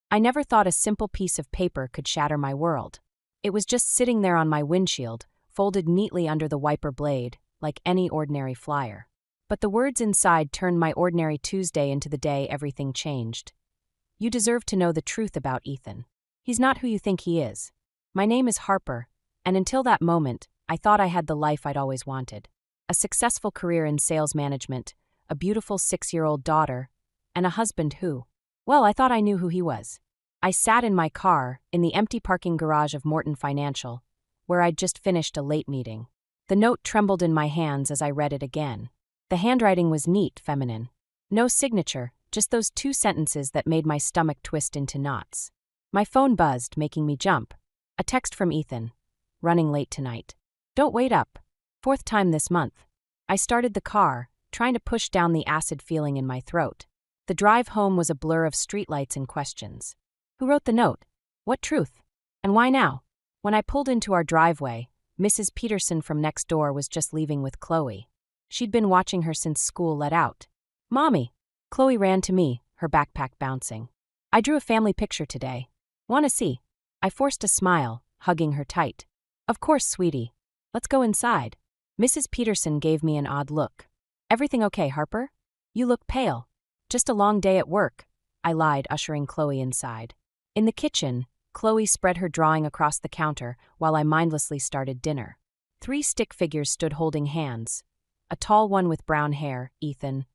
I never thought a simple piece of paper could shatter my world. It was just sitting there on my windshield, folded neatly under the wiper blade, like any ordinary flyer. But the words inside turned my ordinary Tuesday into the day everything changed. You deserve to know the truth about Ethan. He's not who you think he is. My name is Harper, and until that moment, I thought I had the life I'd always wanted. A successful career in sales management, a beautiful 6-year-old daughter, and a husband who, well, I thought I knew who he was. I sat in my car, in the empty parking garage of Morton Financial, where I'd just finished a late meeting. The note trembled in my hands as I read it again. The handwriting was neat, feminine. No signature, just those 2 sentences that made my stomach twist into knots. My phone buzzed, making me jump. A text from Ethan. Running late tonight. Don't wait up. 4th time this month. I started the car, trying to push down the acid feeling in my throat. The drive home was a blur of streetlights and questions. Who wrote the note? What truth? And why now? When I pulled into our driveway, Mrs. Peterson from next door was just leaving with Chloe. She'd been watching her since school let out. Mommy! Chloe ran to me, her backpack bouncing. I drew a family picture today. Want to see? I forced a smile, hugging her tight. Of course, sweetie. Let's go inside. Mrs. Peterson gave me an odd look. Everything okay, Harper? You look pale. Just a long day at work, I lied, ushering Chloe inside. In the kitchen, Chloe spread her drawing across the counter while I mindlessly started dinner. 3 stick figures stood holding hands. A tall one with brown hair, Ethan.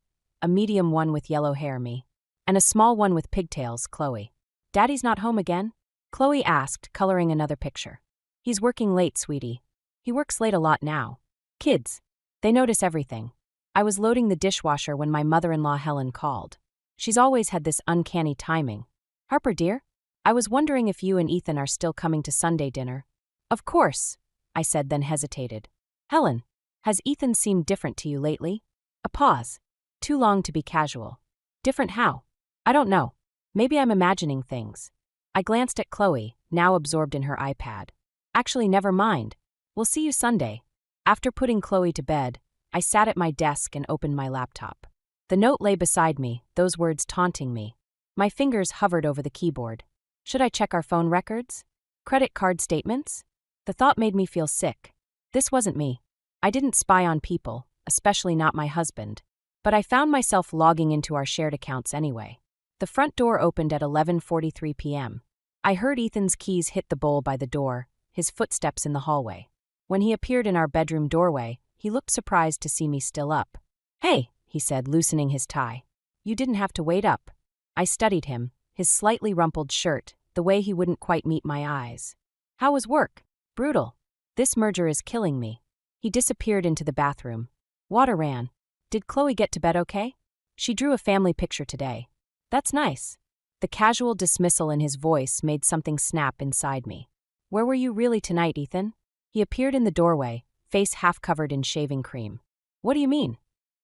A medium one with yellow hair, me. And a small one with pigtails, Chloe. Daddy's not home again? Chloe asked, coloring another picture. He's working late, sweetie. He works late a lot now. Kids. They notice everything. I was loading the dishwasher when my mother-in-law Helen called. She's always had this uncanny timing. Harper, dear? I was wondering if you and Ethan are still coming to Sunday dinner. Of course, I said, then hesitated. Helen, has Ethan seemed different to you lately? A pause. Too long to be casual. Different how? I don't know. Maybe I'm imagining things. I glanced at Chloe, now absorbed in her iPad. Actually, never mind. We'll see you Sunday. After putting Chloe to bed, I sat at my desk and opened my laptop. The note lay beside me, those words taunting me. My fingers hovered over the keyboard. Should I check our phone records? Credit card statements? The thought made me feel sick. This wasn't me. I didn't spy on people, especially not my husband. But I found myself logging into our shared accounts anyway. The front door opened at 11:43 p.m. I heard Ethan's keys hit the bowl by the door, his footsteps in the hallway. When he appeared in our bedroom doorway, he looked surprised to see me still up. Hey, he said, loosening his tie. You didn't have to wait up. I studied him, his slightly rumpled shirt, the way he wouldn't quite meet my eyes. How was work? Brutal. This merger is killing me. He disappeared into the bathroom. Water ran. Did Chloe get to bed okay? She drew a family picture today. That's nice. The casual dismissal in his voice made something snap inside me. Where were you really tonight, Ethan? He appeared in the doorway, face half covered in shaving cream. What do you mean?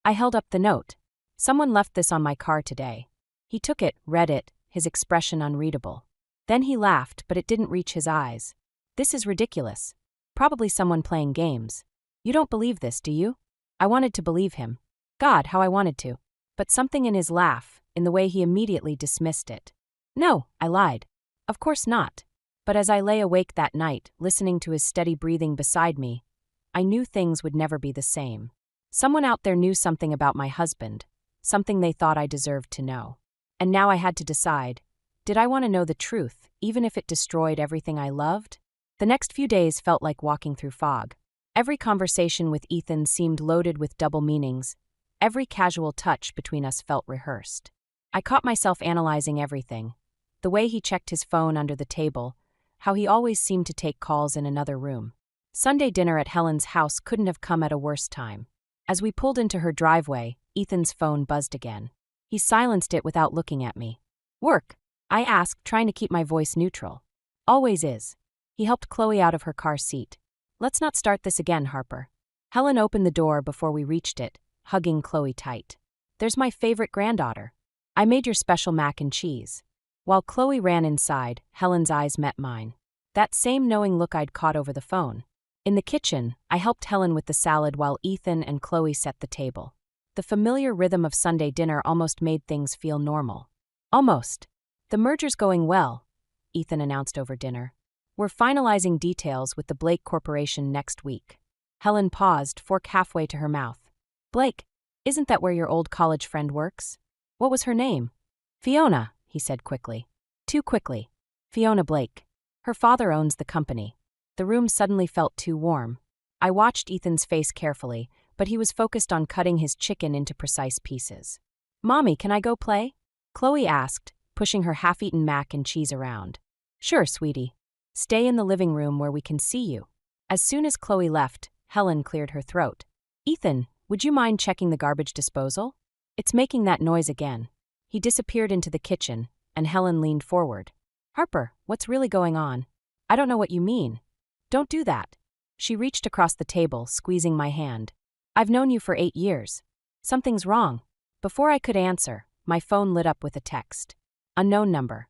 I held up the note. Someone left this on my car today. He took it, read it, his expression unreadable. Then he laughed, but it didn't reach his eyes. This is ridiculous. Probably someone playing games. You don't believe this, do you? I wanted to believe him. God, how I wanted to. But something in his laugh, in the way he immediately dismissed it. No, I lied. Of course not. But as I lay awake that night, listening to his steady breathing beside me, I knew things would never be the same. Someone out there knew something about my husband, something they thought I deserved to know. And now I had to decide, did I want to know the truth, even if it destroyed everything I loved? The next few days felt like walking through fog. Every conversation with Ethan seemed loaded with double meanings. Every casual touch between us felt rehearsed. I caught myself analyzing everything. The way he checked his phone under the table, how he always seemed to take calls in another room. Sunday dinner at Helen's house couldn't have come at a worse time. As we pulled into her driveway, Ethan's phone buzzed again. He silenced it without looking at me. Work? I asked, trying to keep my voice neutral. Always is. He helped Chloe out of her car seat. Let's not start this again, Harper. Helen opened the door before we reached it, hugging Chloe tight. There's my favorite granddaughter. I made your special mac and cheese. While Chloe ran inside, Helen's eyes met mine. That same knowing look I'd caught over the phone. In the kitchen, I helped Helen with the salad while Ethan and Chloe set the table. The familiar rhythm of Sunday dinner almost made things feel normal. Almost. The merger's going well, Ethan announced over dinner. We're finalizing details with the Blake Corporation next week. Helen paused, fork halfway to her mouth. Blake, isn't that where your old college friend works? What was her name? Fiona, he said quickly. Too quickly. Fiona Blake. Her father owns the company. The room suddenly felt too warm. I watched Ethan's face carefully, but he was focused on cutting his chicken into precise pieces. Mommy, can I go play? Chloe asked, pushing her half-eaten mac and cheese around. Sure, sweetie. Stay in the living room where we can see you. As soon as Chloe left, Helen cleared her throat. Ethan, would you mind checking the garbage disposal? It's making that noise again. He disappeared into the kitchen, and Helen leaned forward. Harper, what's really going on? I don't know what you mean. Don't do that. She reached across the table, squeezing my hand. I've known you for 8 years. Something's wrong. Before I could answer, my phone lit up with a text. Unknown number.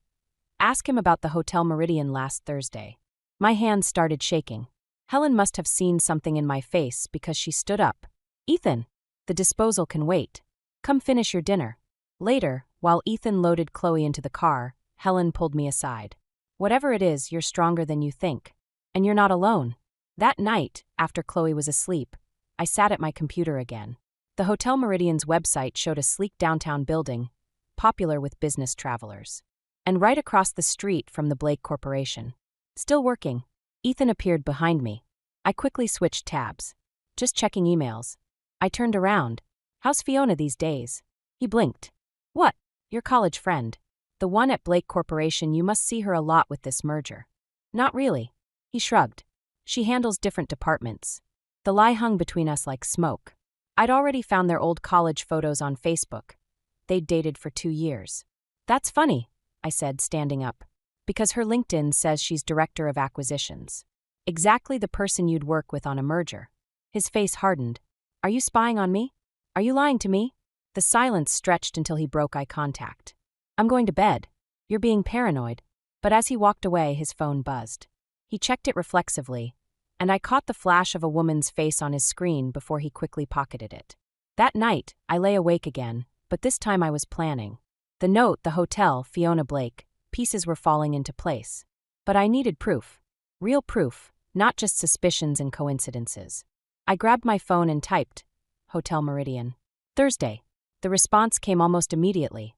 Ask him about the Hotel Meridian last Thursday. My hands started shaking. Helen must have seen something in my face because she stood up. Ethan, the disposal can wait. Come finish your dinner. Later, while Ethan loaded Chloe into the car, Helen pulled me aside. Whatever it is, you're stronger than you think. And you're not alone. That night, after Chloe was asleep, I sat at my computer again. The Hotel Meridian's website showed a sleek downtown building, popular with business travelers. And right across the street from the Blake Corporation. Still working. Ethan appeared behind me. I quickly switched tabs. Just checking emails. I turned around. How's Fiona these days? He blinked. What? Your college friend. The one at Blake Corporation, you must see her a lot with this merger. Not really. He shrugged. She handles different departments. The lie hung between us like smoke. I'd already found their old college photos on Facebook. They'd dated for 2 years. That's funny, I said, standing up. Because her LinkedIn says she's director of acquisitions. Exactly the person you'd work with on a merger. His face hardened. Are you spying on me? Are you lying to me? The silence stretched until he broke eye contact. I'm going to bed. You're being paranoid. But as he walked away, his phone buzzed. He checked it reflexively, and I caught the flash of a woman's face on his screen before he quickly pocketed it. That night, I lay awake again, but this time I was planning. The note, the hotel, Fiona Blake, pieces were falling into place. But I needed proof. Real proof, not just suspicions and coincidences. I grabbed my phone and typed, Hotel Meridian. Thursday. The response came almost immediately.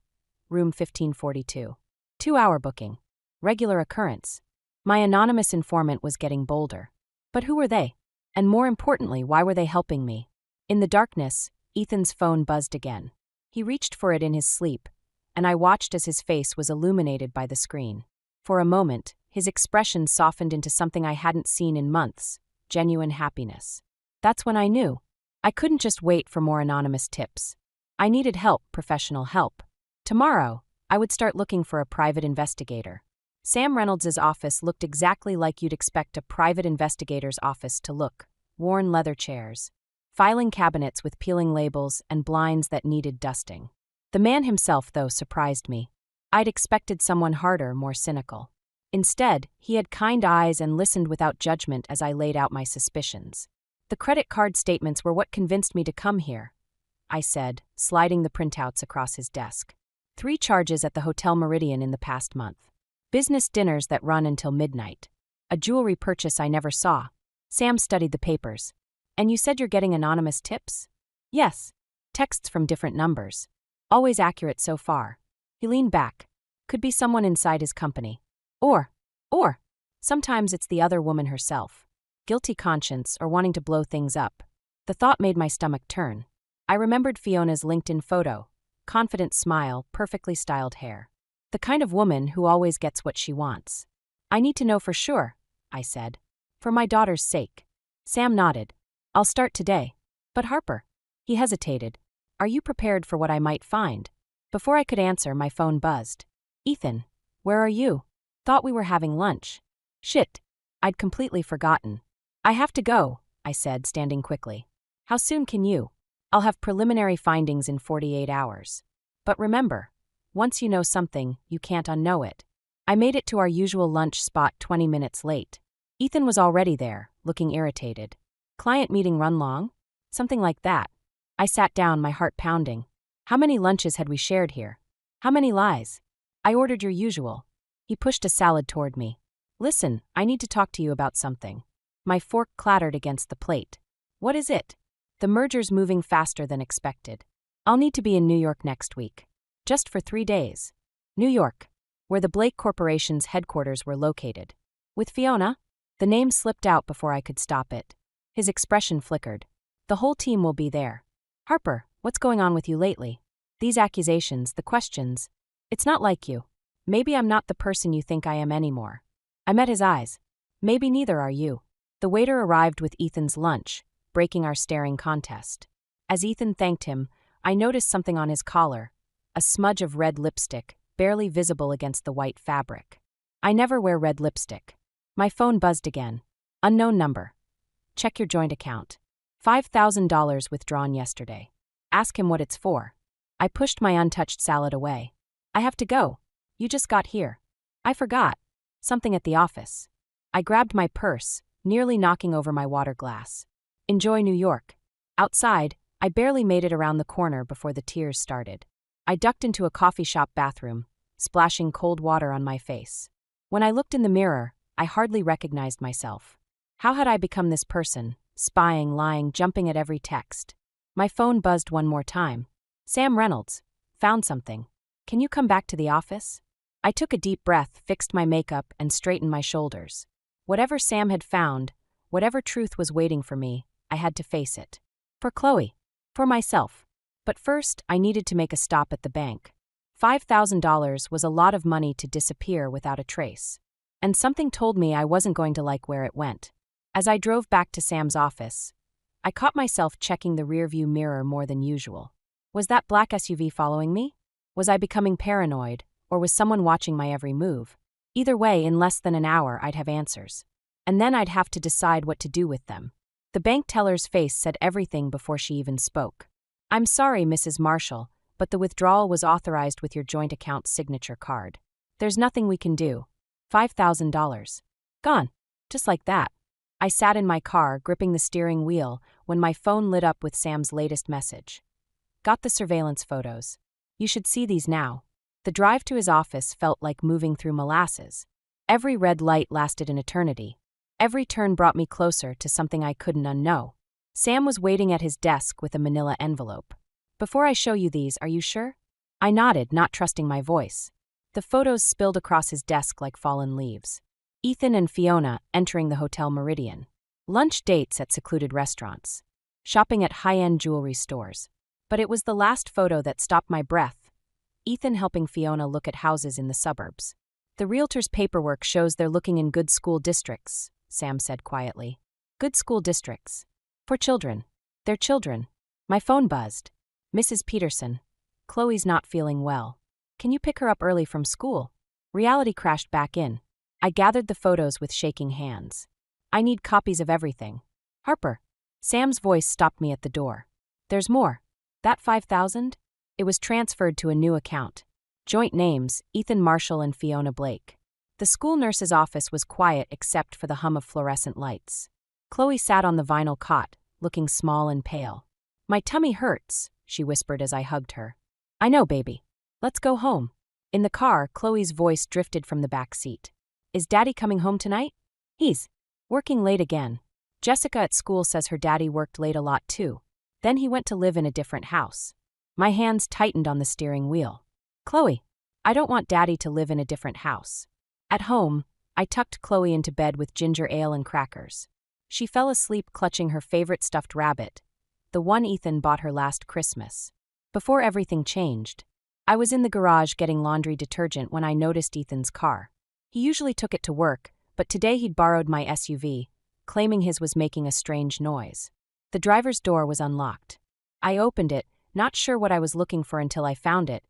Room 1542. 2-hour booking. Regular occurrence. My anonymous informant was getting bolder. But who were they? And more importantly, why were they helping me? In the darkness, Ethan's phone buzzed again. He reached for it in his sleep, and I watched as his face was illuminated by the screen. For a moment, his expression softened into something I hadn't seen in months, genuine happiness. That's when I knew. I couldn't just wait for more anonymous tips. I needed help, professional help. Tomorrow, I would start looking for a private investigator. Sam Reynolds' office looked exactly like you'd expect a private investigator's office to look. Worn leather chairs, filing cabinets with peeling labels, and blinds that needed dusting. The man himself, though, surprised me. I'd expected someone harder, more cynical. Instead, he had kind eyes and listened without judgment as I laid out my suspicions. The credit card statements were what convinced me to come here, I said, sliding the printouts across his desk. 3 charges at the Hotel Meridian in the past month. Business dinners that run until midnight. A jewelry purchase I never saw. Sam studied the papers. And you said you're getting anonymous tips? Yes. Texts from different numbers. Always accurate so far. He leaned back. Could be someone inside his company. Or, sometimes it's the other woman herself. Guilty conscience or wanting to blow things up. The thought made my stomach turn. I remembered Fiona's LinkedIn photo. Confident smile, perfectly styled hair. The kind of woman who always gets what she wants. I need to know for sure, I said. For my daughter's sake. Sam nodded. I'll start today. But Harper. He hesitated. Are you prepared for what I might find? Before I could answer, my phone buzzed. Ethan, where are you? Thought we were having lunch. Shit. I'd completely forgotten. I have to go, I said, standing quickly. How soon can you? I'll have preliminary findings in 48 hours. But remember, once you know something, you can't unknow it. I made it to our usual lunch spot 20 minutes late. Ethan was already there, looking irritated. Client meeting run long? Something like that. I sat down, my heart pounding. How many lunches had we shared here? How many lies? I ordered your usual. He pushed a salad toward me. Listen, I need to talk to you about something. My fork clattered against the plate. What is it? The merger's moving faster than expected. I'll need to be in New York next week. Just for 3 days. New York, where the Blake Corporation's headquarters were located. With Fiona? The name slipped out before I could stop it. His expression flickered. The whole team will be there. Harper, what's going on with you lately? These accusations, the questions. It's not like you. Maybe I'm not the person you think I am anymore. I met his eyes. Maybe neither are you. The waiter arrived with Ethan's lunch, breaking our staring contest. As Ethan thanked him, I noticed something on his collar, a smudge of red lipstick, barely visible against the white fabric. I never wear red lipstick. My phone buzzed again. Unknown number. Check your joint account. $5,000 withdrawn yesterday. Ask him what it's for. I pushed my untouched salad away. I have to go. You just got here. I forgot. Something at the office. I grabbed my purse, nearly knocking over my water glass. Enjoy New York. Outside, I barely made it around the corner before the tears started. I ducked into a coffee shop bathroom, splashing cold water on my face. When I looked in the mirror, I hardly recognized myself. How had I become this person, spying, lying, jumping at every text? My phone buzzed one more time. Sam Reynolds. Found something. Can you come back to the office? I took a deep breath, fixed my makeup, and straightened my shoulders. Whatever Sam had found, whatever truth was waiting for me, I had to face it. For Chloe. For myself. But first, I needed to make a stop at the bank. $5,000 was a lot of money to disappear without a trace. And something told me I wasn't going to like where it went. As I drove back to Sam's office, I caught myself checking the rearview mirror more than usual. Was that black SUV following me? Was I becoming paranoid, or was someone watching my every move? Either way, in less than an hour, I'd have answers. And then I'd have to decide what to do with them. The bank teller's face said everything before she even spoke. I'm sorry, Mrs. Marshall, but the withdrawal was authorized with your joint account signature card. There's nothing we can do. $5,000. Gone. Just like that. I sat in my car, gripping the steering wheel, when my phone lit up with Sam's latest message. Got the surveillance photos. You should see these now. The drive to his office felt like moving through molasses. Every red light lasted an eternity. Every turn brought me closer to something I couldn't unknow. Sam was waiting at his desk with a manila envelope. Before I show you these, are you sure? I nodded, not trusting my voice. The photos spilled across his desk like fallen leaves. Ethan and Fiona entering the Hotel Meridian. Lunch dates at secluded restaurants. Shopping at high-end jewelry stores. But it was the last photo that stopped my breath. Ethan helping Fiona look at houses in the suburbs. The realtor's paperwork shows they're looking in good school districts, Sam said quietly. Good school districts. For children. They're children. My phone buzzed. Mrs. Peterson. Chloe's not feeling well. Can you pick her up early from school? Reality crashed back in. I gathered the photos with shaking hands. I need copies of everything. Harper. Sam's voice stopped me at the door. There's more. That $5,000? It was transferred to a new account. Joint names, Ethan Marshall and Fiona Blake. The school nurse's office was quiet except for the hum of fluorescent lights. Chloe sat on the vinyl cot, looking small and pale. My tummy hurts, she whispered as I hugged her. I know, baby. Let's go home. In the car, Chloe's voice drifted from the back seat. Is Daddy coming home tonight? He's working late again. Jessica at school says her daddy worked late a lot too. Then he went to live in a different house. My hands tightened on the steering wheel. Chloe, I don't want Daddy to live in a different house. At home, I tucked Chloe into bed with ginger ale and crackers. She fell asleep clutching her favorite stuffed rabbit, the one Ethan bought her last Christmas. Before everything changed, I was in the garage getting laundry detergent when I noticed Ethan's car. He usually took it to work, but today he'd borrowed my SUV, claiming his was making a strange noise. The driver's door was unlocked. I opened it, not sure what I was looking for until I found it.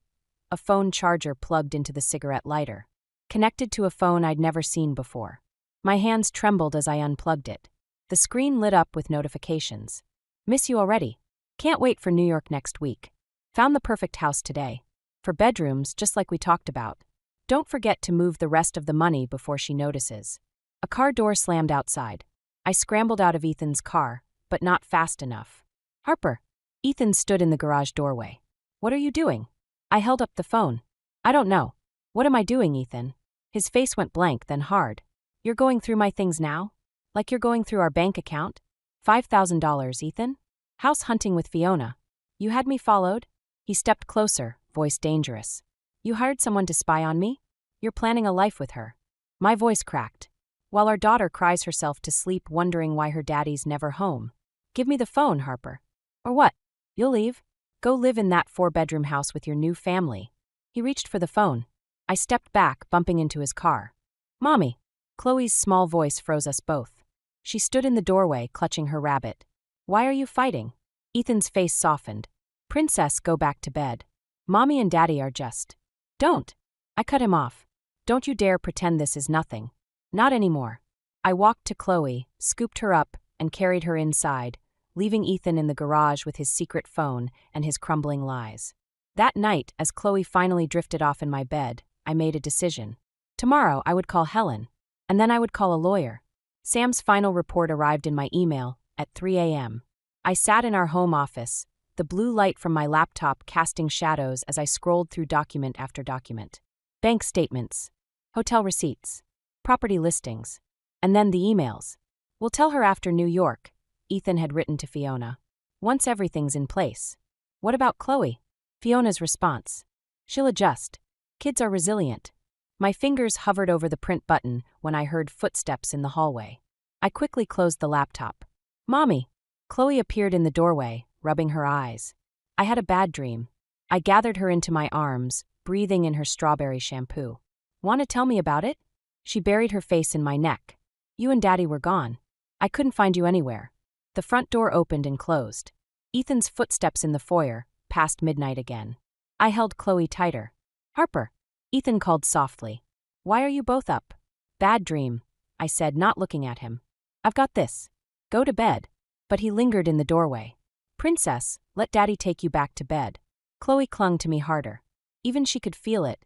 A phone charger plugged into the cigarette lighter, connected to a phone I'd never seen before. My hands trembled as I unplugged it. The screen lit up with notifications. Miss you already. Can't wait for New York next week. Found the perfect house today. For bedrooms, just like we talked about. Don't forget to move the rest of the money before she notices. A car door slammed outside. I scrambled out of Ethan's car, but not fast enough. Harper. Ethan stood in the garage doorway. What are you doing? I held up the phone. I don't know. What am I doing, Ethan? His face went blank, then hard. You're going through my things now? Like you're going through our bank account? $5,000, Ethan? House hunting with Fiona. You had me followed? He stepped closer, voice dangerous. You hired someone to spy on me? You're planning a life with her. My voice cracked. While our daughter cries herself to sleep wondering why her daddy's never home. Give me the phone, Harper. Or what? You'll leave? Go live in that 4-bedroom house with your new family. He reached for the phone. I stepped back, bumping into his car. Mommy. Chloe's small voice froze us both. She stood in the doorway, clutching her rabbit. Why are you fighting? Ethan's face softened. Princess, go back to bed. Mommy and Daddy are just. Don't. I cut him off. Don't you dare pretend this is nothing. Not anymore. I walked to Chloe, scooped her up, and carried her inside, leaving Ethan in the garage with his secret phone and his crumbling lies. That night, as Chloe finally drifted off in my bed, I made a decision. Tomorrow, I would call Helen, and then I would call a lawyer. Sam's final report arrived in my email at 3 a.m. I sat in our home office, the blue light from my laptop casting shadows as I scrolled through document after document. Bank statements, hotel receipts, property listings, and then the emails. We'll tell her after New York, Ethan had written to Fiona. Once everything's in place. What about Chloe? Fiona's response. She'll adjust. Kids are resilient. My fingers hovered over the print button when I heard footsteps in the hallway. I quickly closed the laptop. Mommy. Chloe appeared in the doorway, rubbing her eyes. I had a bad dream. I gathered her into my arms, breathing in her strawberry shampoo. Want to tell me about it? She buried her face in my neck. You and Daddy were gone. I couldn't find you anywhere. The front door opened and closed. Ethan's footsteps in the foyer, past midnight again. I held Chloe tighter. Harper. Ethan called softly. Why are you both up? Bad dream, I said, not looking at him. I've got this. Go to bed. But he lingered in the doorway. Princess, let Daddy take you back to bed. Chloe clung to me harder. Even she could feel it,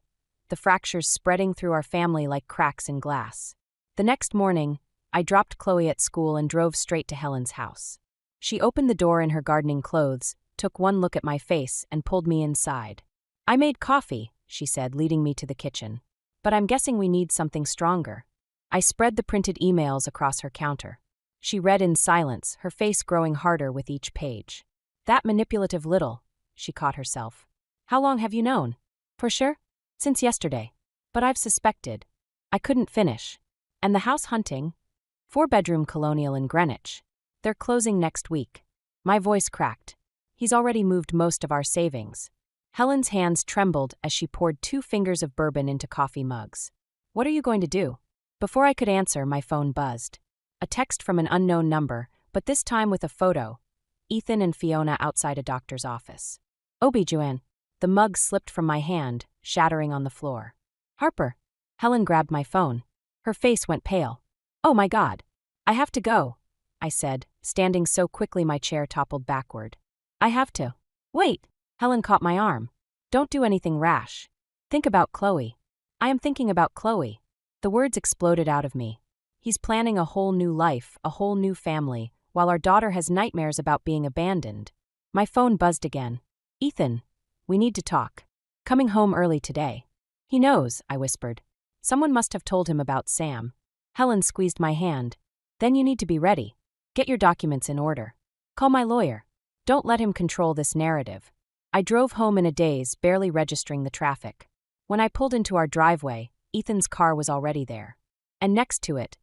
the fractures spreading through our family like cracks in glass. The next morning, I dropped Chloe at school and drove straight to Helen's house. She opened the door in her gardening clothes, took one look at my face, and pulled me inside. I made coffee, she said, leading me to the kitchen. But I'm guessing we need something stronger. I spread the printed emails across her counter. She read in silence, her face growing harder with each page. That manipulative little, she caught herself. How long have you known? For sure? Since yesterday. But I've suspected. I couldn't finish. And the house hunting? 4-bedroom colonial in Greenwich. They're closing next week. My voice cracked. He's already moved most of our savings. Helen's hands trembled as she poured 2 fingers of bourbon into coffee mugs. What are you going to do? Before I could answer, my phone buzzed. A text from an unknown number, but this time with a photo. Ethan and Fiona outside a doctor's office. OB-GYN. The mug slipped from my hand, shattering on the floor. Harper. Helen grabbed my phone. Her face went pale. Oh my God. I have to go, I said, standing so quickly my chair toppled backward. I have to. Wait. Helen caught my arm. Don't do anything rash. Think about Chloe. I am thinking about Chloe. The words exploded out of me. He's planning a whole new life, a whole new family, while our daughter has nightmares about being abandoned. My phone buzzed again. Ethan, we need to talk. Coming home early today. He knows, I whispered. Someone must have told him about Sam. Helen squeezed my hand. Then you need to be ready. Get your documents in order. Call my lawyer. Don't let him control this narrative. I drove home in a daze, barely registering the traffic. When I pulled into our driveway, Ethan's car was already there. And next to it,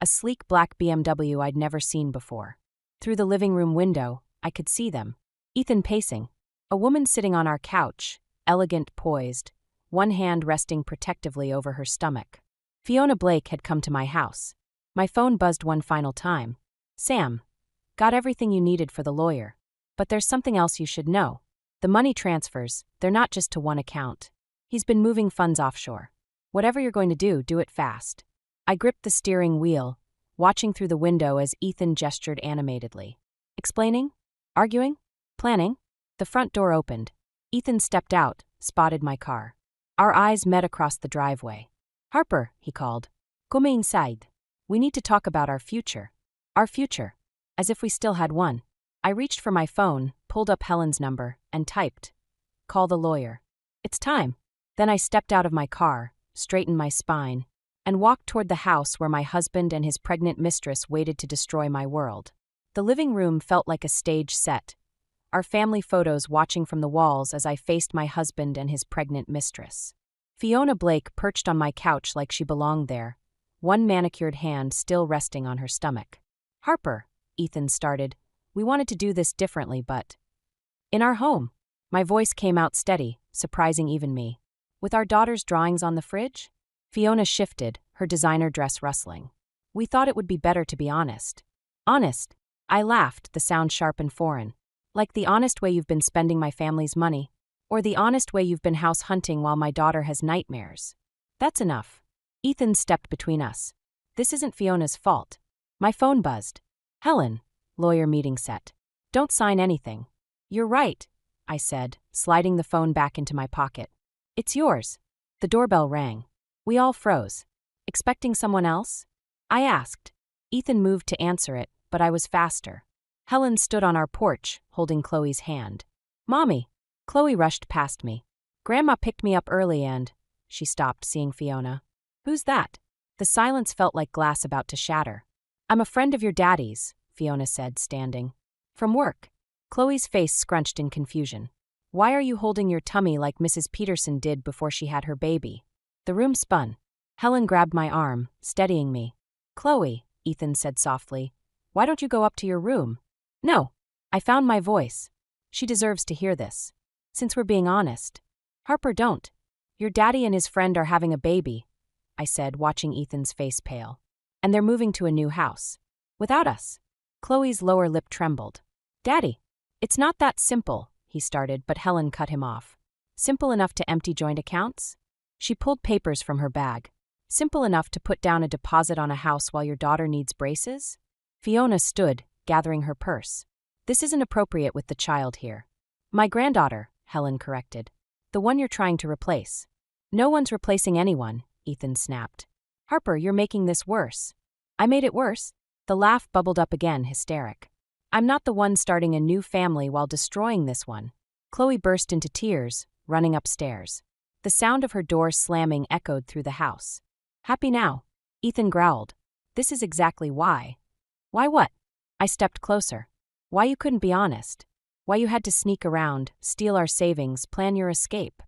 a sleek black BMW I'd never seen before. Through the living room window, I could see them. Ethan pacing. A woman sitting on our couch, elegant, poised, one hand resting protectively over her stomach. Fiona Blake had come to my house. My phone buzzed one final time. Sam. Got everything you needed for the lawyer. But there's something else you should know. The money transfers, they're not just to one account. He's been moving funds offshore. Whatever you're going to do it fast. I gripped the steering wheel, watching through the window as Ethan gestured animatedly. Explaining? Arguing? Planning? The front door opened. Ethan stepped out, spotted my car. Our eyes met across the driveway. Harper, he called. Come inside. We need to talk about our future. Our future. As if we still had one. I reached for my phone, pulled up Helen's number, and typed. Call the lawyer. It's time. Then I stepped out of my car, straightened my spine, and walked toward the house where my husband and his pregnant mistress waited to destroy my world. The living room felt like a stage set, our family photos watching from the walls as I faced my husband and his pregnant mistress. Fiona Blake perched on my couch like she belonged there, one manicured hand still resting on her stomach. "Harper," Ethan started, "we wanted to do this differently, but—" "In our home." My voice came out steady, surprising even me. "With our daughter's drawings on the fridge?" Fiona shifted, her designer dress rustling. "We thought it would be better to be honest." "Honest?" I laughed, the sound sharp and foreign. "Like the honest way you've been spending my family's money? Or the honest way you've been house hunting while my daughter has nightmares?" "That's enough." Ethan stepped between us. "This isn't Fiona's fault." My phone buzzed. "Helen, lawyer meeting set. Don't sign anything." "You're right," I said, sliding the phone back into my pocket. "It's yours." The doorbell rang. We all froze. "Expecting someone else?" I asked. Ethan moved to answer it, but I was faster. Helen stood on our porch, holding Chloe's hand. "Mommy." Chloe rushed past me. "Grandma picked me up early and—" She stopped, seeing Fiona. "Who's that?" The silence felt like glass about to shatter. "I'm a friend of your daddy's," Fiona said, standing. "From work." Chloe's face scrunched in confusion. "Why are you holding your tummy like Mrs. Peterson did before she had her baby?" The room spun. Helen grabbed my arm, steadying me. "Chloe," Ethan said softly, "why don't you go up to your room?" "No." I found my voice. She deserves to hear this. Since we're being honest. "Harper, don't. Your daddy and his friend are having a baby," I said, watching Ethan's face pale. "And they're moving to a new house. Without us." Chloe's lower lip trembled. "Daddy." "It's not that simple," he started, but Helen cut him off. "Simple enough to empty joint accounts?" She pulled papers from her bag. "Simple enough to put down a deposit on a house while your daughter needs braces?" Fiona stood, gathering her purse. "This isn't appropriate with the child here." "My granddaughter," Helen corrected. "The one you're trying to replace." "No one's replacing anyone," Ethan snapped. "Harper, you're making this worse." "I made it worse?" The laugh bubbled up again, hysteric. "I'm not the one starting a new family while destroying this one." Chloe burst into tears, running upstairs. The sound of her door slamming echoed through the house. "Happy now?" Ethan growled. "This is exactly why." "Why what?" I stepped closer. "Why you couldn't be honest. Why you had to sneak around, steal our savings, plan your escape.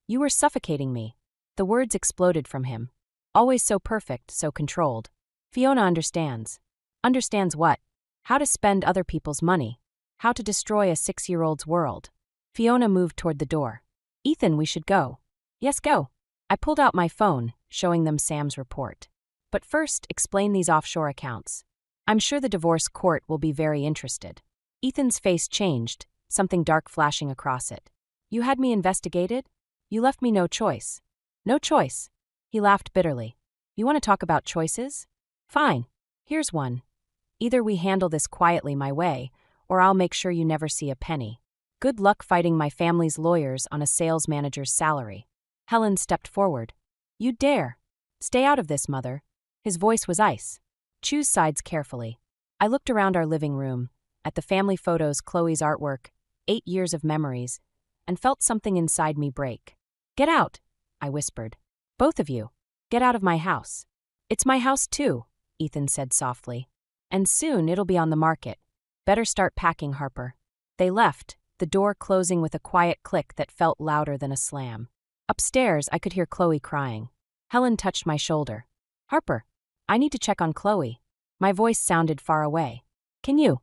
You were suffocating me." The words exploded from him. Always so perfect, so controlled. "Fiona understands." "Understands what?" "How to spend other people's money. How to destroy a 6-year-old's world." Fiona moved toward the door. "Ethan, we should go." "Yes, go." I pulled out my phone, showing them Sam's report. "But first, explain these offshore accounts. I'm sure the divorce court will be very interested." Ethan's face changed, something dark flashing across it. "You had me investigated? You left me no choice." "No choice." He laughed bitterly. "You want to talk about choices? Fine. Here's one. Either we handle this quietly my way, or I'll make sure you never see a penny. Good luck fighting my family's lawyers on a sales manager's salary." Helen stepped forward. "You dare. Stay out of this, Mother." His voice was ice. "Choose sides carefully." I looked around our living room, at the family photos, Chloe's artwork, 8 years of memories, and felt something inside me break. "Get out," I whispered. "Both of you. Get out of my house." "It's my house too," Ethan said softly. "And soon it'll be on the market. Better start packing, Harper." They left, the door closing with a quiet click that felt louder than a slam. Upstairs, I could hear Chloe crying. Helen touched my shoulder. "Harper, I need to check on Chloe." My voice sounded far away. Can you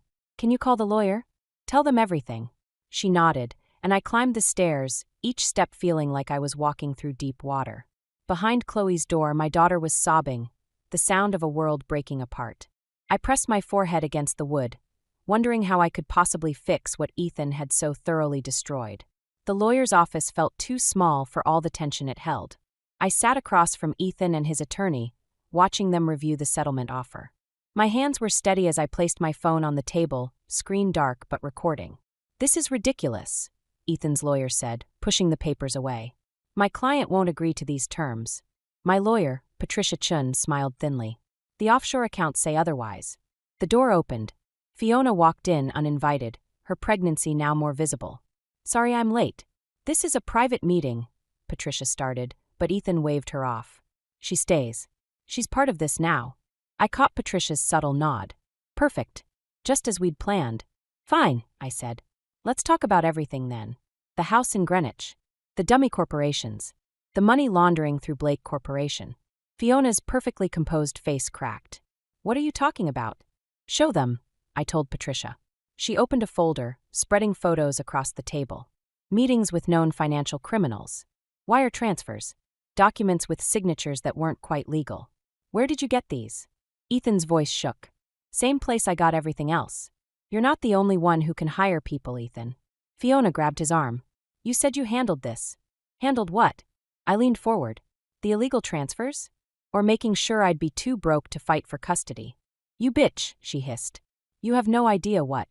call the lawyer? Tell them everything." She nodded, and I climbed the stairs, each step feeling like I was walking through deep water. Behind Chloe's door, my daughter was sobbing, the sound of a world breaking apart. I pressed my forehead against the wood, wondering how I could possibly fix what Ethan had so thoroughly destroyed. The lawyer's office felt too small for all the tension it held. I sat across from Ethan and his attorney, watching them review the settlement offer. My hands were steady as I placed my phone on the table, screen dark but recording. "This is ridiculous," Ethan's lawyer said, pushing the papers away. "My client won't agree to these terms." My lawyer, Patricia Chun, smiled thinly. "The offshore accounts say otherwise." The door opened. Fiona walked in uninvited, her pregnancy now more visible. "Sorry I'm late." "This is a private meeting," Patricia started, but Ethan waved her off. She stays. She's part of this now. I caught Patricia's subtle nod. Perfect. Just as we'd planned. Fine, I said. Let's talk about everything then. The house in Greenwich. The dummy corporations. The money laundering through Blake Corporation. Fiona's perfectly composed face cracked. What are you talking about? Show them, I told Patricia. She opened a folder, spreading photos across the table. Meetings with known financial criminals. Wire transfers. Documents with signatures that weren't quite legal. Where did you get these? Ethan's voice shook. Same place I got everything else. You're not the only one who can hire people, Ethan. Fiona grabbed his arm. You said you handled this. Handled what? I leaned forward. The illegal transfers? Or making sure I'd be too broke to fight for custody? You bitch, she hissed. You have no idea what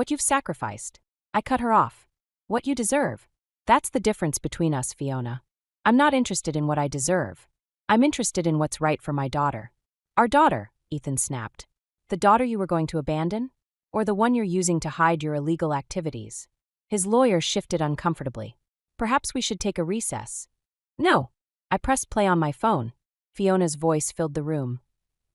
you've sacrificed. I cut her off. What you deserve. That's the difference between us, Fiona. I'm not interested in what I deserve. I'm interested in what's right for my daughter. Our daughter, Ethan snapped. The daughter you were going to abandon? Or the one you're using to hide your illegal activities? His lawyer shifted uncomfortably. Perhaps we should take a recess. No. I pressed play on my phone. Fiona's voice filled the room.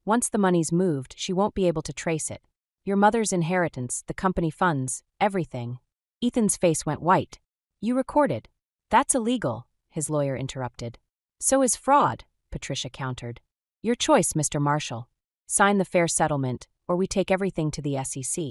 Once the money's moved, she won't be able to trace it. Your mother's inheritance, the company funds, everything. Ethan's face went white. You recorded. That's illegal, his lawyer interrupted. So is fraud, Patricia countered. Your choice, Mr. Marshall. Sign the fair settlement, or we take everything to the SEC.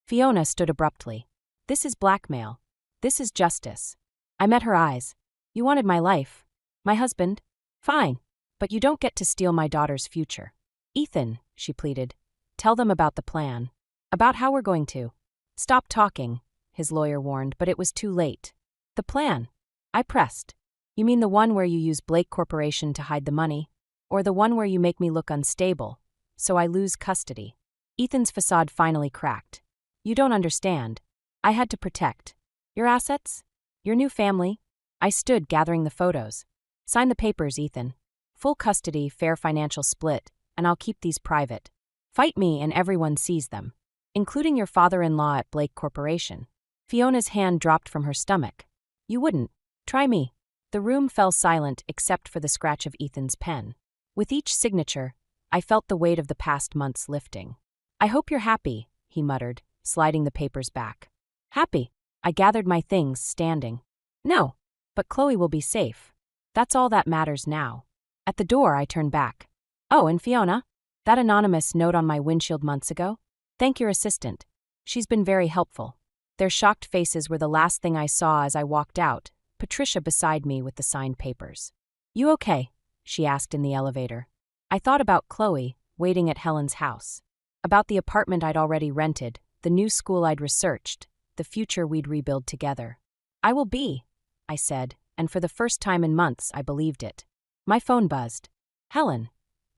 Fiona stood abruptly. This is blackmail. This is justice. I met her eyes. You wanted my life. My husband? Fine. But you don't get to steal my daughter's future. Ethan, she pleaded. Tell them about the plan. About how we're going to. Stop talking, his lawyer warned, but it was too late. The plan. I pressed. You mean the one where you use Blake Corporation to hide the money? Or the one where you make me look unstable, so I lose custody? Ethan's facade finally cracked. You don't understand. I had to protect. Your assets? Your new family? I stood gathering the photos. Sign the papers, Ethan. Full custody, fair financial split, and I'll keep these private. Fight me and everyone sees them. Including your father-in-law at Blake Corporation. Fiona's hand dropped from her stomach. You wouldn't. Try me. The room fell silent except for the scratch of Ethan's pen. With each signature, I felt the weight of the past months lifting. I hope you're happy, he muttered, sliding the papers back. Happy. I gathered my things, standing. No. But Chloe will be safe. That's all that matters now. At the door, I turned back. Oh, and Fiona? That anonymous note on my windshield months ago? Thank your assistant. She's been very helpful. Their shocked faces were the last thing I saw as I walked out, Patricia beside me with the signed papers. You okay? She asked in the elevator. I thought about Chloe, waiting at Helen's house. About the apartment I'd already rented, the new school I'd researched, the future we'd rebuild together. I will be, I said, and for the first time in months I believed it. My phone buzzed. Helen.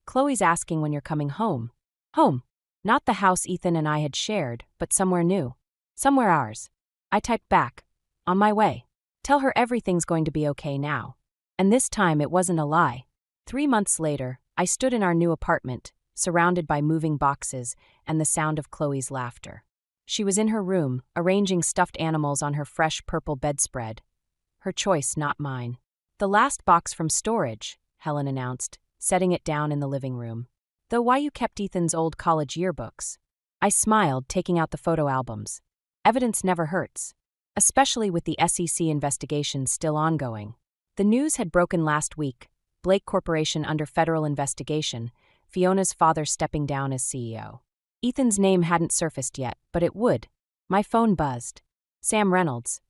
Chloe's asking when you're coming home. Home. Not the house Ethan and I had shared, but somewhere new. Somewhere ours. I typed back. On my way. Tell her everything's going to be okay now. And this time it wasn't a lie. 3 months later, I stood in our new apartment, surrounded by moving boxes and the sound of Chloe's laughter. She was in her room, arranging stuffed animals on her fresh purple bedspread. Her choice, not mine. The last box from storage, Helen announced, setting it down in the living room. Though why you kept Ethan's old college yearbooks? I smiled, taking out the photo albums. Evidence never hurts. Especially with the SEC investigation still ongoing. The news had broken last week. Blake Corporation under federal investigation, Fiona's father stepping down as CEO. Ethan's name hadn't surfaced yet, but it would. My phone buzzed. Sam Reynolds.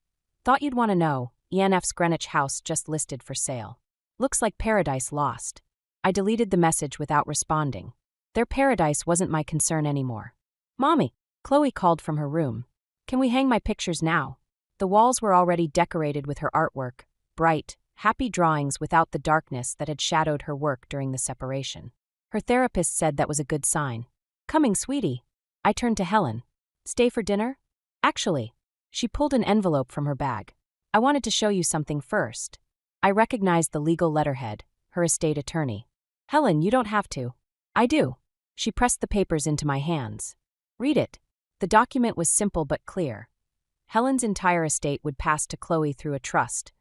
Thought you'd want to know, ENF's Greenwich house just listed for sale. Looks like paradise lost. I deleted the message without responding. Their paradise wasn't my concern anymore. Mommy, Chloe called from her room. Can we hang my pictures now? The walls were already decorated with her artwork, bright, happy drawings without the darkness that had shadowed her work during the separation. Her therapist said that was a good sign. Coming, sweetie. I turned to Helen. Stay for dinner? Actually. She pulled an envelope from her bag. I wanted to show you something first. I recognized the legal letterhead, her estate attorney. Helen, you don't have to. I do. She pressed the papers into my hands. Read it. The document was simple but clear. Helen's entire estate would pass to Chloe through a trust,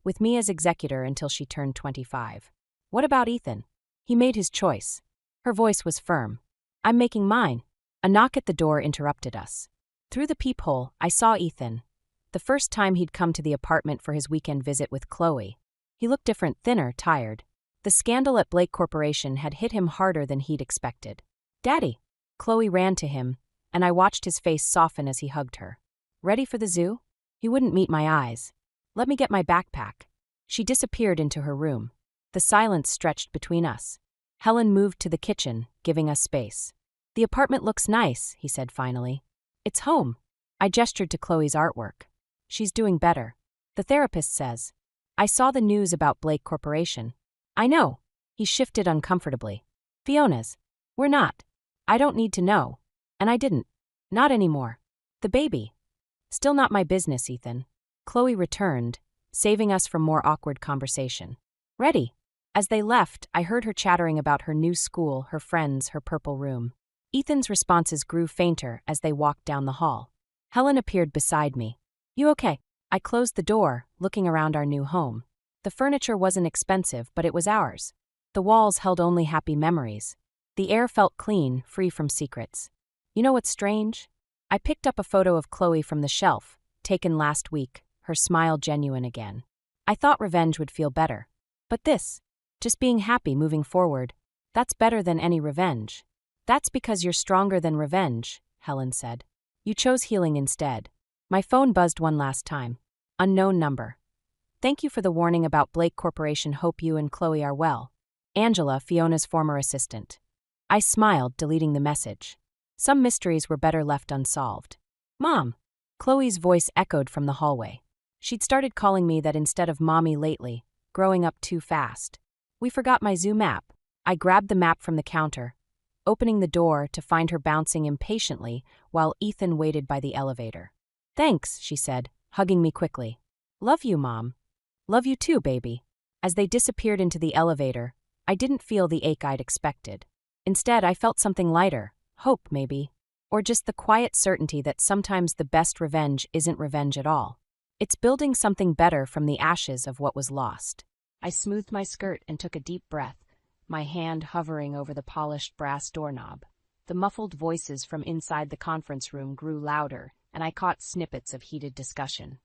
with me as executor until she turned 25. What about Ethan? He made his choice. Her voice was firm. I'm making mine. A knock at the door interrupted us. Through the peephole, I saw Ethan. The first time he'd come to the apartment for his weekend visit with Chloe. He looked different, thinner, tired. The scandal at Blake Corporation had hit him harder than he'd expected. Daddy! Chloe ran to him, and I watched his face soften as he hugged her. Ready for the zoo? He wouldn't meet my eyes. Let me get my backpack. She disappeared into her room. The silence stretched between us. Helen moved to the kitchen, giving us space. The apartment looks nice, he said finally. It's home. I gestured to Chloe's artwork. She's doing better. The therapist says. I saw the news about Blake Corporation. I know. He shifted uncomfortably. Fiona's. We're not. I don't need to know. And I didn't. Not anymore. The baby. Still not my business, Ethan. Chloe returned, saving us from more awkward conversation. Ready. As they left, I heard her chattering about her new school, her friends, her purple room. Ethan's responses grew fainter as they walked down the hall. Helen appeared beside me. You okay? I closed the door, looking around our new home. The furniture wasn't expensive, but it was ours. The walls held only happy memories. The air felt clean, free from secrets. You know what's strange? I picked up a photo of Chloe from the shelf, taken last week, her smile genuine again. I thought revenge would feel better. But this, just being happy moving forward, that's better than any revenge. That's because you're stronger than revenge, Helen said. You chose healing instead. My phone buzzed one last time. Unknown number. Thank you for the warning about Blake Corporation. Hope you and Chloe are well. Angela, Fiona's former assistant. I smiled, deleting the message. Some mysteries were better left unsolved. Mom! Chloe's voice echoed from the hallway. She'd started calling me that instead of mommy lately, growing up too fast. We forgot my zoo map. I grabbed the map from the counter, opening the door to find her bouncing impatiently while Ethan waited by the elevator. Thanks, she said, hugging me quickly. Love you, Mom. Love you too, baby. As they disappeared into the elevator, I didn't feel the ache I'd expected. Instead, I felt something lighter, hope maybe, or just the quiet certainty that sometimes the best revenge isn't revenge at all. It's building something better from the ashes of what was lost. I smoothed my skirt and took a deep breath, my hand hovering over the polished brass doorknob. The muffled voices from inside the conference room grew louder, and I caught snippets of heated discussion.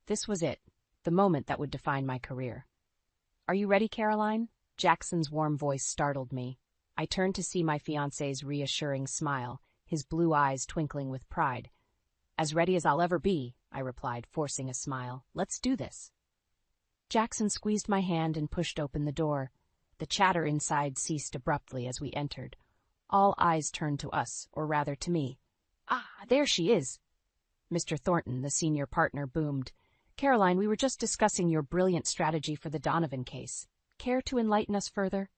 This was it, the moment that would define my career. Are you ready, Caroline? Jackson's warm voice startled me. I turned to see my fiancé's reassuring smile, his blue eyes twinkling with pride. As ready as I'll ever be, I replied, forcing a smile. Let's do this. Jackson squeezed my hand and pushed open the door. The chatter inside ceased abruptly as we entered. All eyes turned to us, or rather to me. Ah, there she is! Mr. Thornton, the senior partner, boomed. Caroline, we were just discussing your brilliant strategy for the Donovan case. Care to enlighten us further?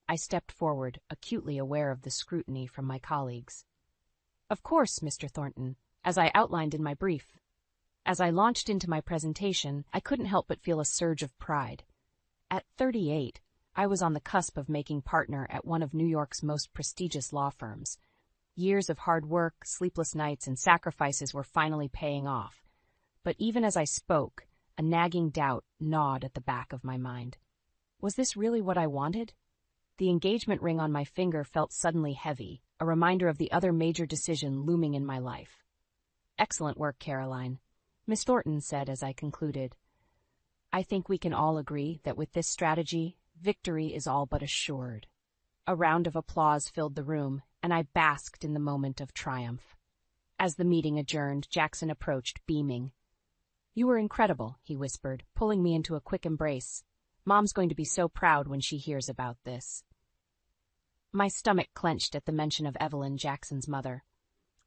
I stepped forward, acutely aware of the scrutiny from my colleagues. Of course, Mr. Thornton, as I outlined in my brief. As I launched into my presentation, I couldn't help but feel a surge of pride. At 38, I was on the cusp of making partner at one of New York's most prestigious law firms. Years of hard work, sleepless nights, and sacrifices were finally paying off. But even as I spoke, a nagging doubt gnawed at the back of my mind. Was this really what I wanted? The engagement ring on my finger felt suddenly heavy, a reminder of the other major decision looming in my life. Excellent work, Caroline, Miss Thornton said as I concluded. I think we can all agree that with this strategy, victory is all but assured. A round of applause filled the room, and I basked in the moment of triumph. As the meeting adjourned, Jackson approached, beaming. You were incredible, he whispered, pulling me into a quick embrace. Mom's going to be so proud when she hears about this. My stomach clenched at the mention of Evelyn, Jackson's mother.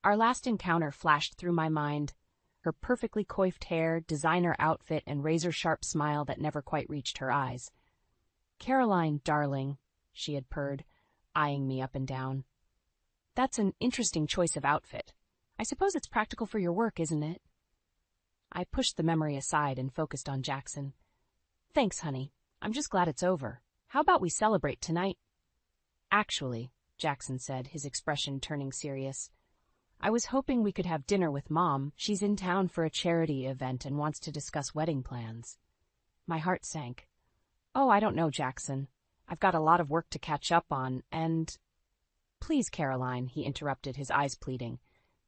Our last encounter flashed through my mind. Her perfectly coiffed hair, designer outfit, and razor-sharp smile that never quite reached her eyes. Caroline, darling, she had purred, eyeing me up and down. That's an interesting choice of outfit. I suppose it's practical for your work, isn't it? I pushed the memory aside and focused on Jackson. Thanks, honey. I'm just glad it's over. How about we celebrate tonight? Actually, Jackson said, his expression turning serious, I was hoping we could have dinner with Mom. She's in town for a charity event and wants to discuss wedding plans. My heart sank. Oh, I don't know, Jackson. I've got a lot of work to catch up on, and— Please, Caroline, he interrupted, his eyes pleading.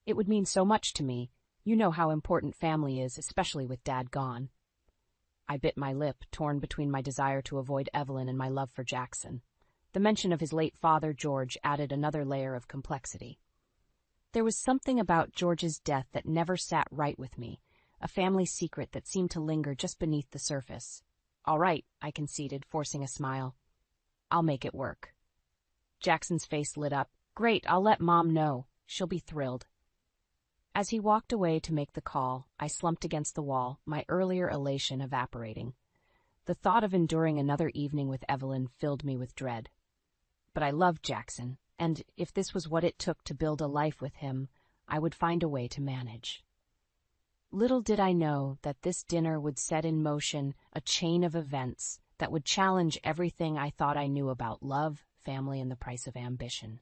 It would mean so much to me. You know how important family is, especially with Dad gone. I bit my lip, torn between my desire to avoid Evelyn and my love for Jackson. The mention of his late father, George, added another layer of complexity. There was something about George's death that never sat right with me, a family secret that seemed to linger just beneath the surface. All right, I conceded, forcing a smile. I'll make it work. Jackson's face lit up. Great, I'll let Mom know. She'll be thrilled. As he walked away to make the call, I slumped against the wall, my earlier elation evaporating. The thought of enduring another evening with Evelyn filled me with dread. But I loved Jackson, and if this was what it took to build a life with him, I would find a way to manage. Little did I know that this dinner would set in motion a chain of events that would challenge everything I thought I knew about love, family, and the price of ambition.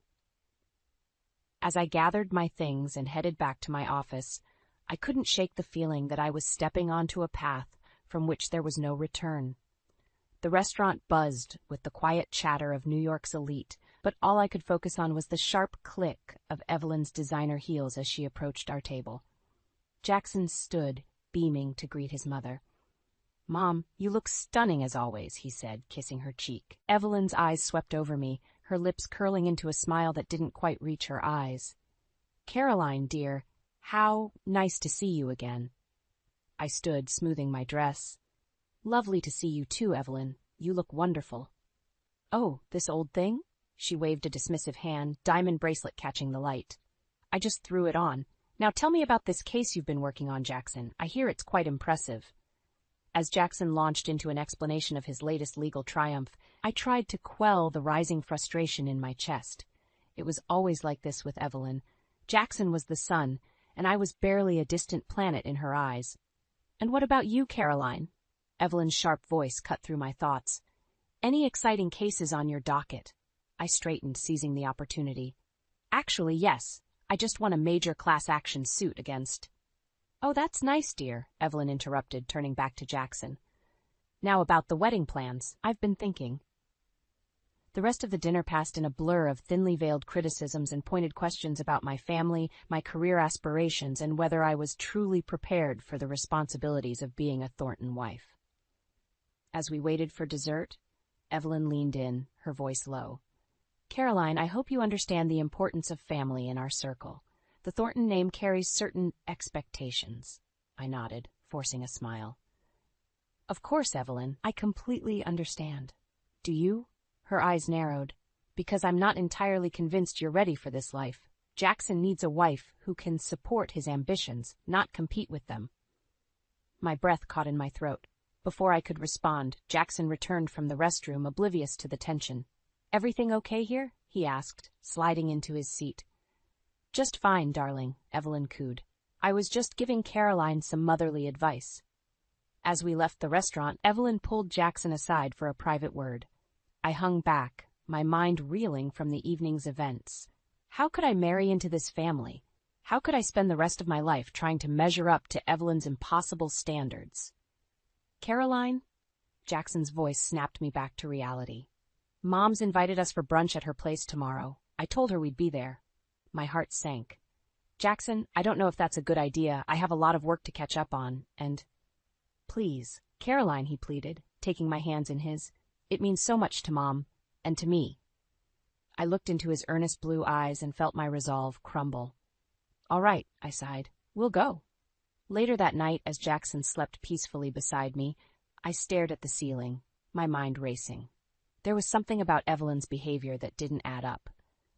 As I gathered my things and headed back to my office, I couldn't shake the feeling that I was stepping onto a path from which there was no return. The restaurant buzzed with the quiet chatter of New York's elite, but all I could focus on was the sharp click of Evelyn's designer heels as she approached our table. Jackson stood, beaming, to greet his mother. Mom, you look stunning as always, he said, kissing her cheek. Evelyn's eyes swept over me, her lips curling into a smile that didn't quite reach her eyes. Caroline, dear, how nice to see you again. I stood, smoothing my dress. Lovely to see you too, Evelyn. You look wonderful. Oh, this old thing? She waved a dismissive hand, diamond bracelet catching the light. I just threw it on. Now tell me about this case you've been working on, Jackson. I hear it's quite impressive. As Jackson launched into an explanation of his latest legal triumph, I tried to quell the rising frustration in my chest. It was always like this with Evelyn. Jackson was the sun, and I was barely a distant planet in her eyes. And what about you, Caroline? Evelyn's sharp voice cut through my thoughts. Any exciting cases on your docket? I straightened, seizing the opportunity. Actually, yes. I just won a major class action suit against— Oh, that's nice, dear, Evelyn interrupted, turning back to Jackson. Now about the wedding plans. I've been thinking. The rest of the dinner passed in a blur of thinly veiled criticisms and pointed questions about my family, my career aspirations, and whether I was truly prepared for the responsibilities of being a Thornton wife. As we waited for dessert, Evelyn leaned in, her voice low. Caroline, I hope you understand the importance of family in our circle. The Thornton name carries certain expectations. I nodded, forcing a smile. Of course, Evelyn, I completely understand. Do you? Her eyes narrowed. Because I'm not entirely convinced you're ready for this life. Jackson needs a wife who can support his ambitions, not compete with them. My breath caught in my throat. Before I could respond, Jackson returned from the restroom, oblivious to the tension. Everything okay here? He asked, sliding into his seat. Just fine, darling, Evelyn cooed. I was just giving Caroline some motherly advice. As we left the restaurant, Evelyn pulled Jackson aside for a private word. I hung back, my mind reeling from the evening's events. How could I marry into this family? How could I spend the rest of my life trying to measure up to Evelyn's impossible standards? Caroline? Jackson's voice snapped me back to reality. Mom's invited us for brunch at her place tomorrow. I told her we'd be there. My heart sank. Jackson, I don't know if that's a good idea. I have a lot of work to catch up on, and— Please, Caroline, he pleaded, taking my hands in his. It means so much to Mom, and to me. I looked into his earnest blue eyes and felt my resolve crumble. All right, I sighed. We'll go. Later that night, as Jackson slept peacefully beside me, I stared at the ceiling, my mind racing. There was something about Evelyn's behavior that didn't add up.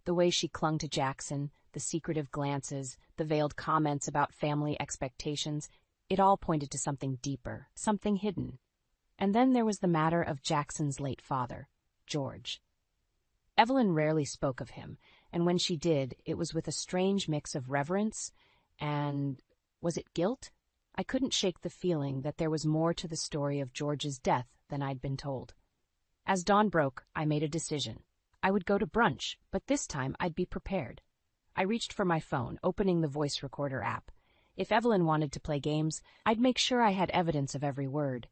The way she clung to Jackson, the secretive glances, the veiled comments about family expectations, it all pointed to something deeper, something hidden. And then there was the matter of Jackson's late father, George. Evelyn rarely spoke of him, and when she did, it was with a strange mix of reverence and— was it guilt? I couldn't shake the feeling that there was more to the story of George's death than I'd been told. As dawn broke, I made a decision. I would go to brunch, but this time I'd be prepared. I reached for my phone, opening the voice recorder app. If Evelyn wanted to play games, I'd make sure I had evidence of every word.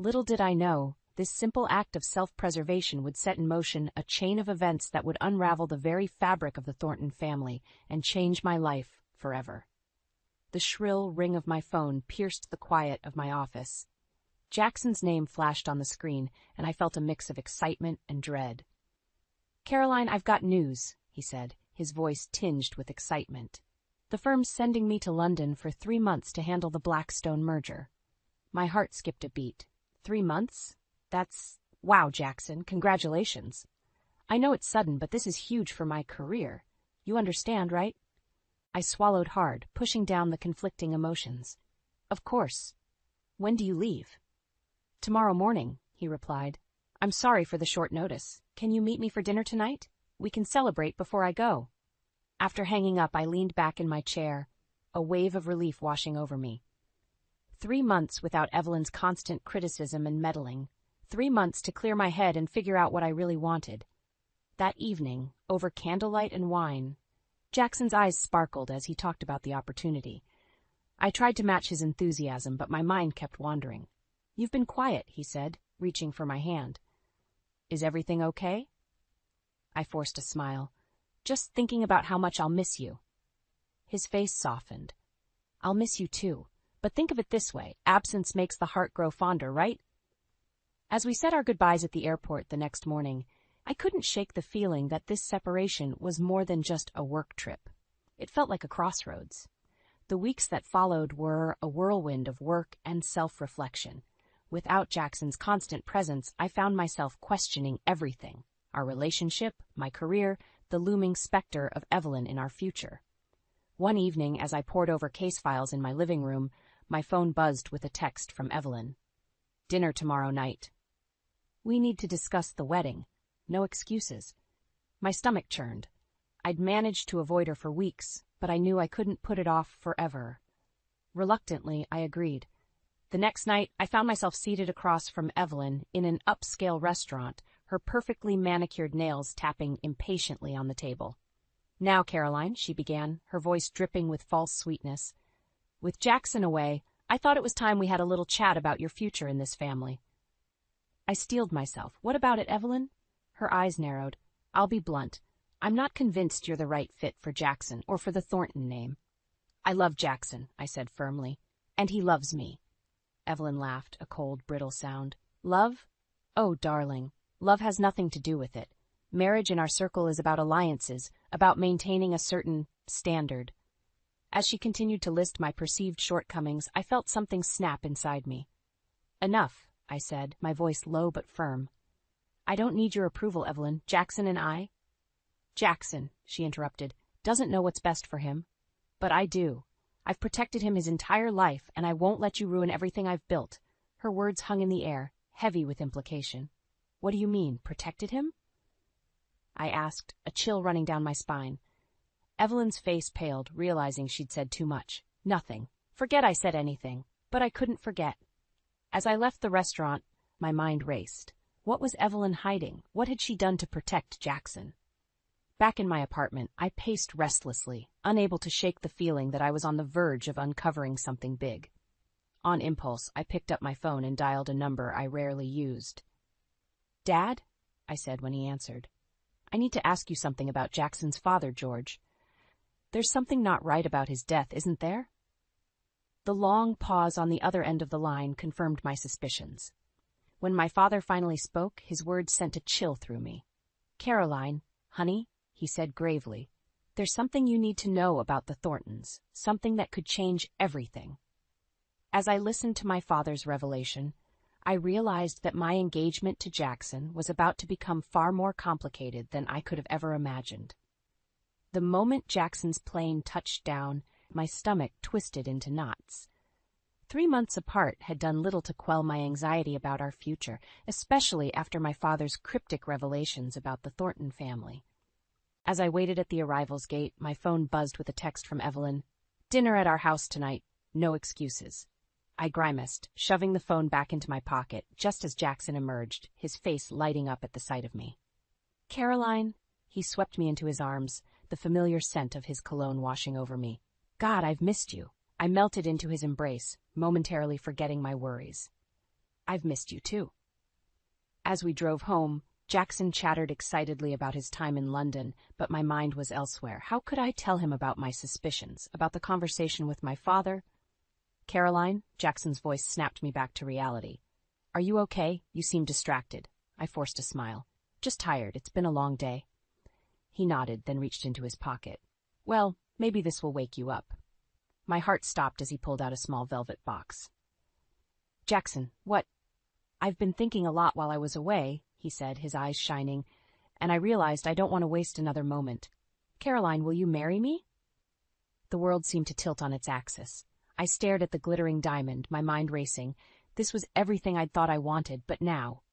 Little did I know, this simple act of self-preservation would set in motion a chain of events that would unravel the very fabric of the Thornton family and change my life forever. The shrill ring of my phone pierced the quiet of my office. Jackson's name flashed on the screen, and I felt a mix of excitement and dread. "Caroline, I've got news," he said, his voice tinged with excitement. "The firm's sending me to London for 3 months to handle the Blackstone merger." My heart skipped a beat. 3 months? Wow, Jackson, congratulations. I know it's sudden, but this is huge for my career. You understand, right? I swallowed hard, pushing down the conflicting emotions. Of course. When do you leave? Tomorrow morning, he replied. I'm sorry for the short notice. Can you meet me for dinner tonight? We can celebrate before I go. After hanging up, I leaned back in my chair, a wave of relief washing over me. 3 months without Evelyn's constant criticism and meddling. 3 months to clear my head and figure out what I really wanted. That evening, over candlelight and wine, Jackson's eyes sparkled as he talked about the opportunity. I tried to match his enthusiasm, but my mind kept wandering. You've been quiet, he said, reaching for my hand. Is everything okay? I forced a smile. Just thinking about how much I'll miss you. His face softened. I'll miss you too. But think of it this way, absence makes the heart grow fonder, right? As we said our goodbyes at the airport the next morning, I couldn't shake the feeling that this separation was more than just a work trip. It felt like a crossroads. The weeks that followed were a whirlwind of work and self-reflection. Without Jackson's constant presence, I found myself questioning everything. Our relationship, my career, the looming specter of Evelyn in our future. One evening, as I pored over case files in my living room, my phone buzzed with a text from Evelyn. Dinner tomorrow night. We need to discuss the wedding. No excuses. My stomach churned. I'd managed to avoid her for weeks, but I knew I couldn't put it off forever. Reluctantly, I agreed. The next night, I found myself seated across from Evelyn in an upscale restaurant, her perfectly manicured nails tapping impatiently on the table. Now, Caroline, she began, her voice dripping with false sweetness. With Jackson away, I thought it was time we had a little chat about your future in this family. I steeled myself. What about it, Evelyn? Her eyes narrowed. I'll be blunt. I'm not convinced you're the right fit for Jackson or for the Thornton name. I love Jackson, I said firmly, and he loves me. Evelyn laughed, a cold, brittle sound. Love? Oh, darling, love has nothing to do with it. Marriage in our circle is about alliances, about maintaining a certain standard. As she continued to list my perceived shortcomings, I felt something snap inside me. Enough, I said, my voice low but firm. I don't need your approval, Evelyn. Jackson and I... Jackson, she interrupted, doesn't know what's best for him. But I do. I've protected him his entire life, and I won't let you ruin everything I've built. Her words hung in the air, heavy with implication. What do you mean, protected him? I asked, a chill running down my spine. Evelyn's face paled, realizing she'd said too much. Nothing. Forget I said anything. But I couldn't forget. As I left the restaurant, my mind raced. What was Evelyn hiding? What had she done to protect Jackson? Back in my apartment, I paced restlessly, unable to shake the feeling that I was on the verge of uncovering something big. On impulse, I picked up my phone and dialed a number I rarely used. Dad? I said when he answered. I need to ask you something about Jackson's father, George. There's something not right about his death, isn't there? The long pause on the other end of the line confirmed my suspicions. When my father finally spoke, his words sent a chill through me. Caroline, honey, he said gravely, there's something you need to know about the Thorntons, something that could change everything. As I listened to my father's revelation, I realized that my engagement to Jackson was about to become far more complicated than I could have ever imagined. The moment Jackson's plane touched down, my stomach twisted into knots. 3 months apart had done little to quell my anxiety about our future, especially after my father's cryptic revelations about the Thornton family. As I waited at the arrivals gate, my phone buzzed with a text from Evelyn. Dinner at our house tonight. No excuses. I grimaced, shoving the phone back into my pocket, just as Jackson emerged, his face lighting up at the sight of me. Caroline, he swept me into his arms, the familiar scent of his cologne washing over me. God, I've missed you. I melted into his embrace, momentarily forgetting my worries. I've missed you too. As we drove home, Jackson chattered excitedly about his time in London, but my mind was elsewhere. How could I tell him about my suspicions, about the conversation with my father? Caroline, Jackson's voice snapped me back to reality. Are you okay? You seem distracted. I forced a smile. Just tired. It's been a long day. He nodded, then reached into his pocket. Well, maybe this will wake you up. My heart stopped as he pulled out a small velvet box. Jackson, what? I've been thinking a lot while I was away, he said, his eyes shining, and I realized I don't want to waste another moment. Caroline, will you marry me? The world seemed to tilt on its axis. I stared at the glittering diamond, my mind racing. This was everything I'd thought I wanted, but now.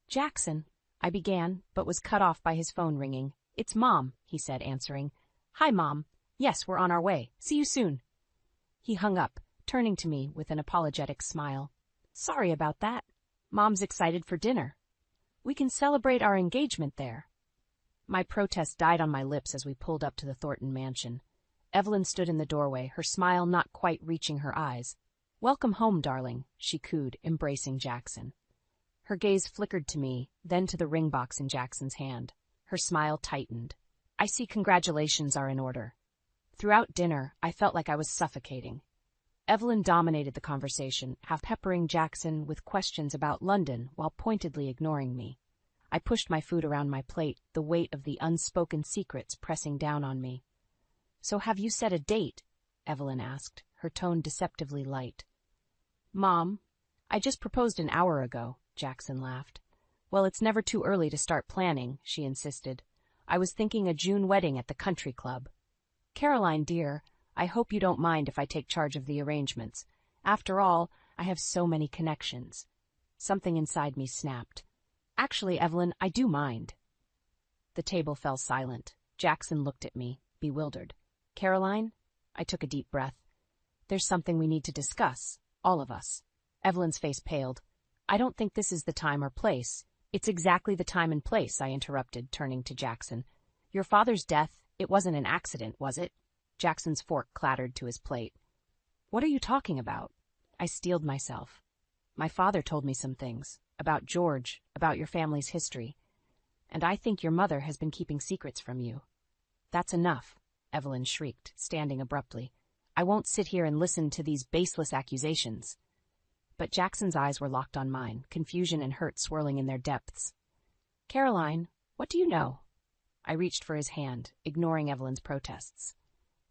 Jackson, I began, but was cut off by his phone ringing. It's Mom, he said, answering. Hi, Mom. Yes, we're on our way. See you soon. He hung up, turning to me with an apologetic smile. Sorry about that. Mom's excited for dinner. We can celebrate our engagement there. My protest died on my lips as we pulled up to the Thornton mansion. Evelyn stood in the doorway, her smile not quite reaching her eyes. Welcome home, darling, she cooed, embracing Jackson. Her gaze flickered to me, then to the ring box in Jackson's hand. Her smile tightened. I see congratulations are in order. Throughout dinner, I felt like I was suffocating. Evelyn dominated the conversation, half peppering Jackson with questions about London while pointedly ignoring me. I pushed my food around my plate, the weight of the unspoken secrets pressing down on me. So have you set a date? Evelyn asked, her tone deceptively light. Mom, I just proposed an hour ago, Jackson laughed. Well, it's never too early to start planning, she insisted. I was thinking a June wedding at the country club. Caroline, dear, I hope you don't mind if I take charge of the arrangements. After all, I have so many connections. Something inside me snapped. Actually, Evelyn, I do mind. The table fell silent. Jackson looked at me, bewildered. Caroline? I took a deep breath. There's something we need to discuss, all of us. Evelyn's face paled. I don't think this is the time or place. It's exactly the time and place, I interrupted, turning to Jackson. Your father's death, it wasn't an accident, was it? Jackson's fork clattered to his plate. What are you talking about? I steeled myself. My father told me some things. About George, about your family's history. And I think your mother has been keeping secrets from you. That's enough, Evelyn shrieked, standing abruptly. I won't sit here and listen to these baseless accusations. But Jackson's eyes were locked on mine, confusion and hurt swirling in their depths. Caroline, what do you know? I reached for his hand, ignoring Evelyn's protests.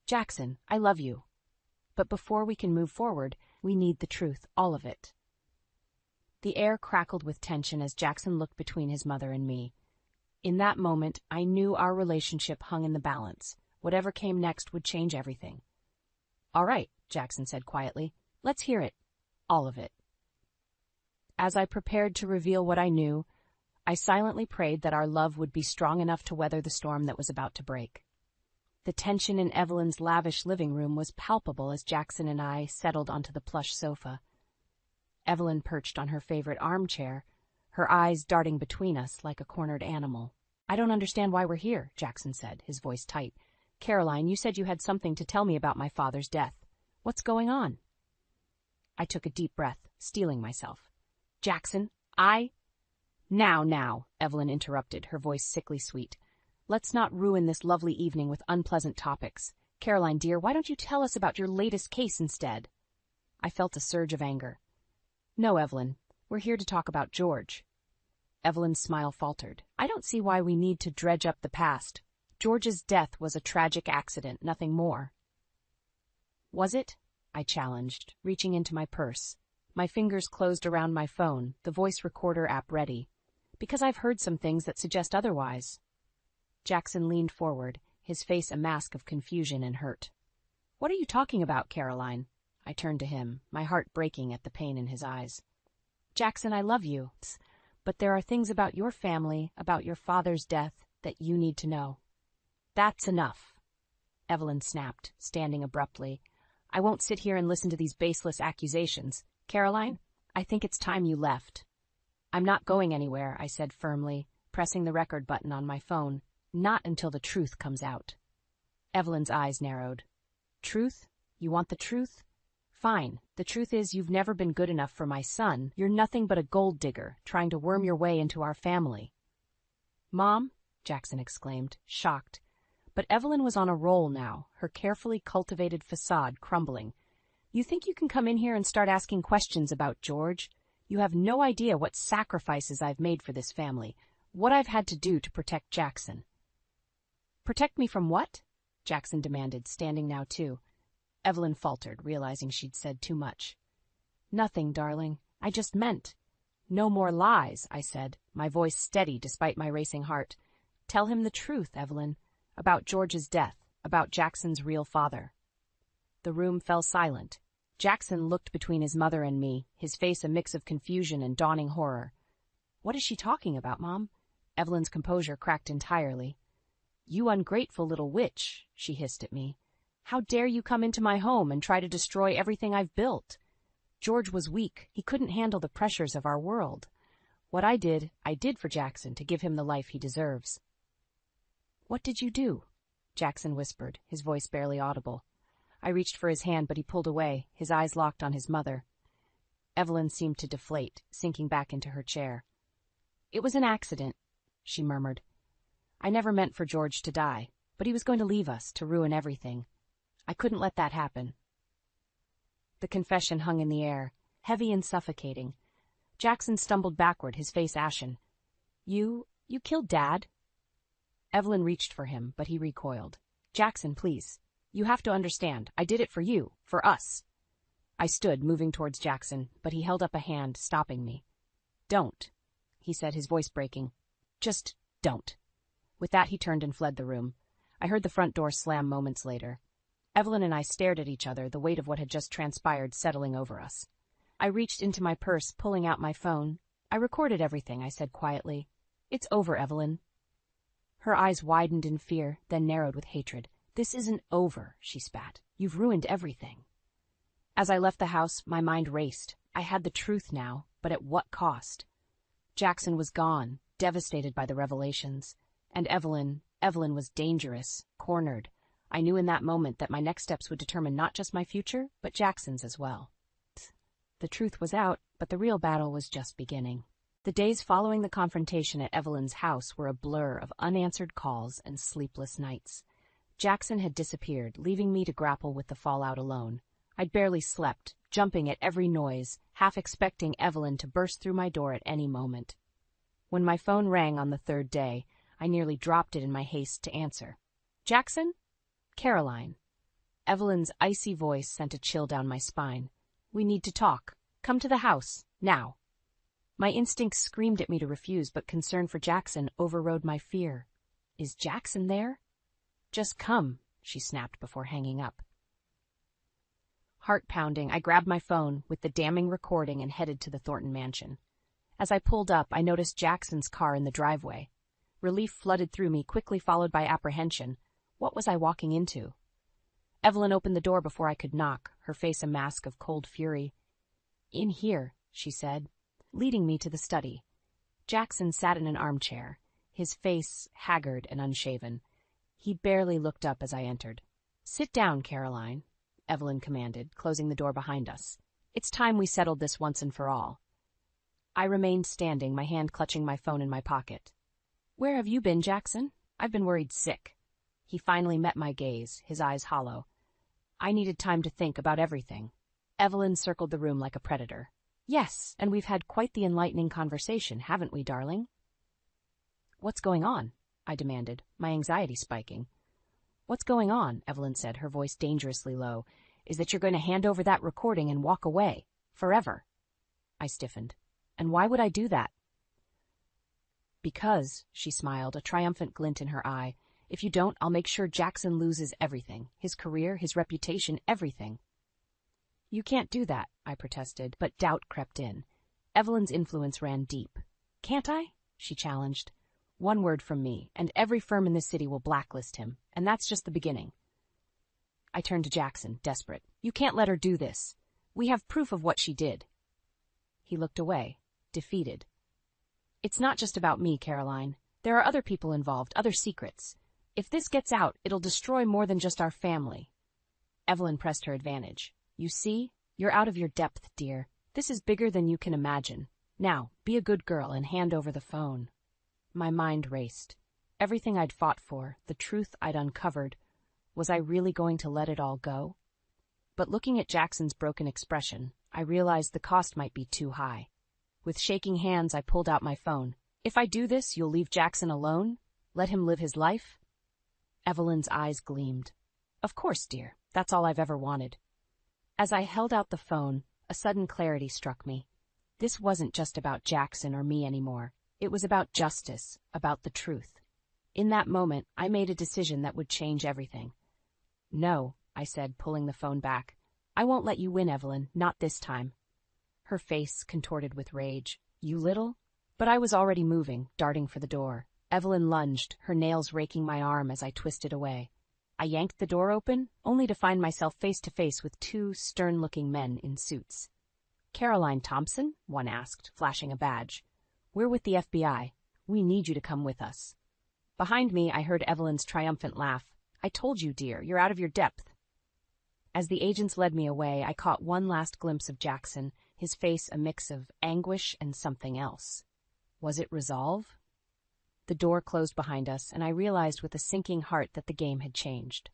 Jackson, I love you. But before we can move forward, we need the truth, all of it. The air crackled with tension as Jackson looked between his mother and me. In that moment, I knew our relationship hung in the balance. Whatever came next would change everything. All right, Jackson said quietly. Let's hear it. All of it. As I prepared to reveal what I knew, I silently prayed that our love would be strong enough to weather the storm that was about to break. The tension in Evelyn's lavish living room was palpable as Jackson and I settled onto the plush sofa. Evelyn perched on her favorite armchair, her eyes darting between us like a cornered animal. I don't understand why we're here, Jackson said, his voice tight. Caroline, you said you had something to tell me about my father's death. What's going on? I took a deep breath, steeling myself. Jackson, Now, Evelyn interrupted, her voice sickly sweet. Let's not ruin this lovely evening with unpleasant topics. Caroline, dear, why don't you tell us about your latest case instead? I felt a surge of anger. No, Evelyn, we're here to talk about George. Evelyn's smile faltered. I don't see why we need to dredge up the past. George's death was a tragic accident, nothing more. Was it? I challenged, reaching into my purse. My fingers closed around my phone, the voice recorder app ready. Because I've heard some things that suggest otherwise. Jackson leaned forward, his face a mask of confusion and hurt. What are you talking about, Caroline? I turned to him, my heart breaking at the pain in his eyes. Jackson, I love you, but there are things about your family, about your father's death, that you need to know. That's enough, Evelyn snapped, standing abruptly. I won't sit here and listen to these baseless accusations. Caroline, I think it's time you left. I'm not going anywhere, I said firmly, pressing the record button on my phone. Not until the truth comes out. Evelyn's eyes narrowed. Truth? You want the truth? Fine. The truth is you've never been good enough for my son. You're nothing but a gold digger, trying to worm your way into our family. Mom? Jackson exclaimed, shocked. But Evelyn was on a roll now, her carefully cultivated facade crumbling. You think you can come in here and start asking questions about George? You have no idea what sacrifices I've made for this family, what I've had to do to protect Jackson. Protect me from what? Jackson demanded, standing now too. Evelyn faltered, realizing she'd said too much. Nothing, darling. I just meant. No more lies, I said, my voice steady despite my racing heart. Tell him the truth, Evelyn, about George's death, about Jackson's real father. The room fell silent. Jackson looked between his mother and me, his face a mix of confusion and dawning horror. What is she talking about, Mom? Evelyn's composure cracked entirely. You ungrateful little witch, she hissed at me. How dare you come into my home and try to destroy everything I've built? George was weak. He couldn't handle the pressures of our world. What I did for Jackson to give him the life he deserves. What did you do? Jackson whispered, his voice barely audible. I reached for his hand, but he pulled away, his eyes locked on his mother. Evelyn seemed to deflate, sinking back into her chair. It was an accident, she murmured. I never meant for George to die, but he was going to leave us, to ruin everything. I couldn't let that happen. The confession hung in the air, heavy and suffocating. Jackson stumbled backward, his face ashen. You killed Dad? Evelyn reached for him, but he recoiled. Jackson, please. You have to understand. I did it for you, for us. I stood, moving towards Jackson, but he held up a hand, stopping me. Don't, he said, his voice breaking. Just don't. With that, he turned and fled the room. I heard the front door slam moments later. Evelyn and I stared at each other, the weight of what had just transpired settling over us. I reached into my purse, pulling out my phone. I recorded everything, I said quietly. It's over, Evelyn. Her eyes widened in fear, then narrowed with hatred. This isn't over, she spat. You've ruined everything. As I left the house, my mind raced. I had the truth now, but at what cost? Jackson was gone, devastated by the revelations. And Evelyn was dangerous, cornered. I knew in that moment that my next steps would determine not just my future, but Jackson's as well. The truth was out, but the real battle was just beginning. The days following the confrontation at Evelyn's house were a blur of unanswered calls and sleepless nights. Jackson had disappeared, leaving me to grapple with the fallout alone. I'd barely slept, jumping at every noise, half expecting Evelyn to burst through my door at any moment. When my phone rang on the third day, I nearly dropped it in my haste to answer. Jackson? Caroline. Evelyn's icy voice sent a chill down my spine. We need to talk. Come to the house, now. My instincts screamed at me to refuse, but concern for Jackson overrode my fear. Is Jackson there? Just come, she snapped before hanging up. Heart pounding, I grabbed my phone with the damning recording and headed to the Thornton mansion. As I pulled up, I noticed Jackson's car in the driveway. Relief flooded through me, quickly followed by apprehension. What was I walking into? Evelyn opened the door before I could knock, her face a mask of cold fury. In here, she said, leading me to the study. Jackson sat in an armchair, his face haggard and unshaven. He barely looked up as I entered. Sit down, Caroline, Evelyn commanded, closing the door behind us. It's time we settled this once and for all. I remained standing, my hand clutching my phone in my pocket. Where have you been, Jackson? I've been worried sick. He finally met my gaze, his eyes hollow. I needed time to think about everything. Evelyn circled the room like a predator. Yes, and we've had quite the enlightening conversation, haven't we, darling? What's going on? I demanded, my anxiety spiking. What's going on, Evelyn said, her voice dangerously low, is that you're going to hand over that recording and walk away. Forever. I stiffened. And why would I do that? Because, she smiled, a triumphant glint in her eye, if you don't, I'll make sure Jackson loses everything. His career, his reputation, everything. You can't do that, I protested, but doubt crept in. Evelyn's influence ran deep. Can't I? She challenged. One word from me, and every firm in this city will blacklist him, and that's just the beginning. I turned to Jackson, desperate. You can't let her do this. We have proof of what she did. He looked away, defeated. It's not just about me, Caroline. There are other people involved, other secrets. If this gets out, it'll destroy more than just our family. Evelyn pressed her advantage. You see? You're out of your depth, dear. This is bigger than you can imagine. Now, be a good girl and hand over the phone. My mind raced. Everything I'd fought for, the truth I'd uncovered, was I really going to let it all go? But looking at Jackson's broken expression, I realized the cost might be too high. With shaking hands, I pulled out my phone. If I do this, you'll leave Jackson alone? Let him live his life? Evelyn's eyes gleamed. Of course, dear. That's all I've ever wanted. As I held out the phone, a sudden clarity struck me. This wasn't just about Jackson or me anymore. It was about justice, about the truth. In that moment, I made a decision that would change everything. No, I said, pulling the phone back. I won't let you win, Evelyn, not this time. Her face contorted with rage. You little? But I was already moving, darting for the door. Evelyn lunged, her nails raking my arm as I twisted away. I yanked the door open, only to find myself face to face with two stern-looking men in suits. Caroline Thompson? One asked, flashing a badge. We're with the FBI. We need you to come with us. Behind me, I heard Evelyn's triumphant laugh. I told you, dear, you're out of your depth. As the agents led me away, I caught one last glimpse of Jackson, his face a mix of anguish and something else. Was it resolve? The door closed behind us, and I realized with a sinking heart that the game had changed.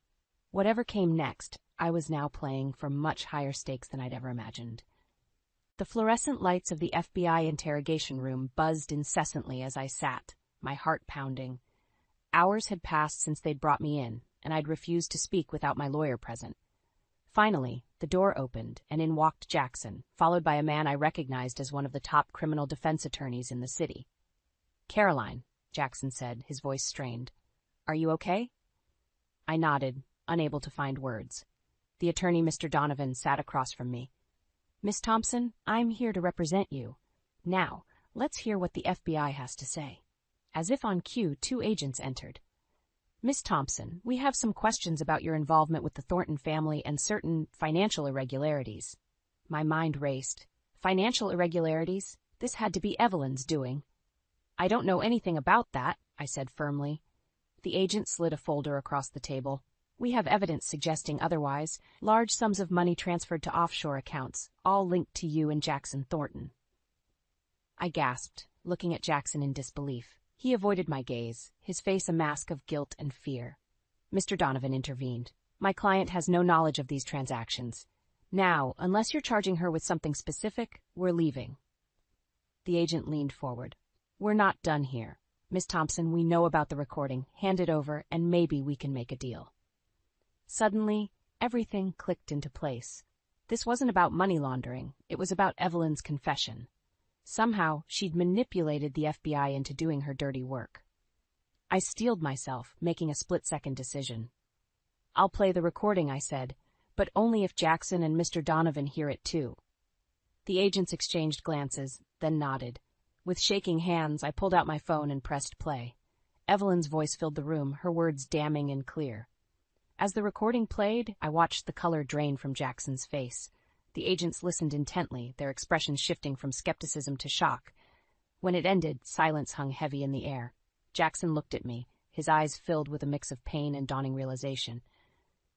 Whatever came next, I was now playing for much higher stakes than I'd ever imagined. The fluorescent lights of the FBI interrogation room buzzed incessantly as I sat, my heart pounding. Hours had passed since they'd brought me in, and I'd refused to speak without my lawyer present. Finally, the door opened, and in walked Jackson, followed by a man I recognized as one of the top criminal defense attorneys in the city. Caroline, Jackson said, his voice strained. Are you okay? I nodded, unable to find words. The attorney, Mr. Donovan, sat across from me. Miss Thompson, I'm here to represent you. Now, let's hear what the FBI has to say. As if on cue, two agents entered. Miss Thompson, we have some questions about your involvement with the Thornton family and certain financial irregularities. My mind raced. Financial irregularities? This had to be Evelyn's doing. I don't know anything about that, I said firmly. The agent slid a folder across the table. We have evidence suggesting otherwise. Large sums of money transferred to offshore accounts, all linked to you and Jackson Thornton. I gasped, looking at Jackson in disbelief. He avoided my gaze, his face a mask of guilt and fear. Mr. Donovan intervened. My client has no knowledge of these transactions. Now, unless you're charging her with something specific, we're leaving. The agent leaned forward. We're not done here. Miss Thompson, we know about the recording. Hand it over, and maybe we can make a deal. Suddenly, everything clicked into place. This wasn't about money laundering. It was about Evelyn's confession. Somehow, she'd manipulated the FBI into doing her dirty work. I steeled myself, making a split-second decision. I'll play the recording, I said, but only if Jackson and Mr. Donovan hear it too. The agents exchanged glances, then nodded. With shaking hands, I pulled out my phone and pressed play. Evelyn's voice filled the room, her words damning and clear. As the recording played, I watched the color drain from Jackson's face. The agents listened intently, their expressions shifting from skepticism to shock. When it ended, silence hung heavy in the air. Jackson looked at me, his eyes filled with a mix of pain and dawning realization.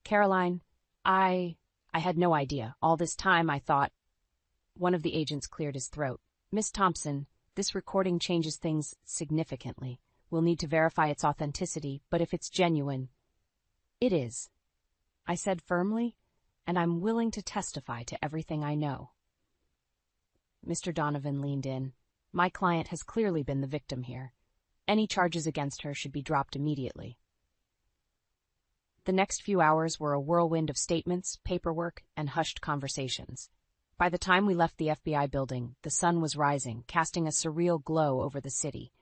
Caroline, I had no idea. All this time I thought... One of the agents cleared his throat. Miss Thompson, this recording changes things significantly. We'll need to verify its authenticity, but if it's genuine... It is, I said firmly, and I'm willing to testify to everything I know. Mr. Donovan leaned in. My client has clearly been the victim here. Any charges against her should be dropped immediately. The next few hours were a whirlwind of statements, paperwork, and hushed conversations. By the time we left the FBI building, the sun was rising, casting a surreal glow over the city.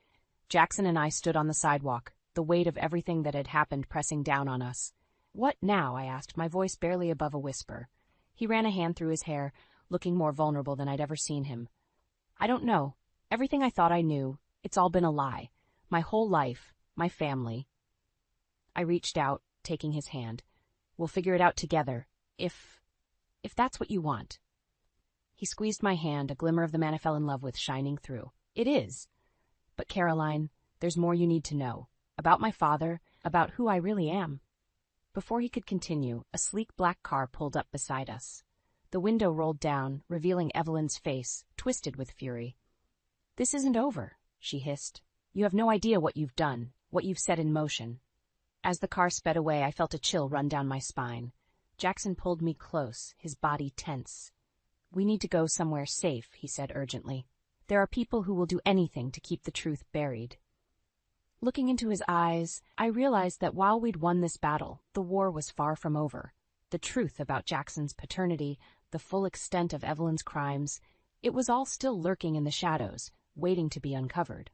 Jackson and I stood on the sidewalk, the weight of everything that had happened pressing down on us. What now? I asked, my voice barely above a whisper. He ran a hand through his hair, looking more vulnerable than I'd ever seen him. I don't know. Everything I thought I knew, it's all been a lie. My whole life, my family. I reached out, taking his hand. We'll figure it out together, if that's what you want. He squeezed my hand, a glimmer of the man I fell in love with shining through. It is. But Caroline, there's more you need to know. About my father, about who I really am. Before he could continue, a sleek black car pulled up beside us. The window rolled down, revealing Evelyn's face, twisted with fury. "This isn't over," she hissed. "You have no idea what you've done, what you've set in motion." As the car sped away, I felt a chill run down my spine. Jackson pulled me close, his body tense. "We need to go somewhere safe," he said urgently. "There are people who will do anything to keep the truth buried." Looking into his eyes, I realized that while we'd won this battle, the war was far from over. The truth about Jackson's paternity, the full extent of Evelyn's crimes, it was all still lurking in the shadows, waiting to be uncovered.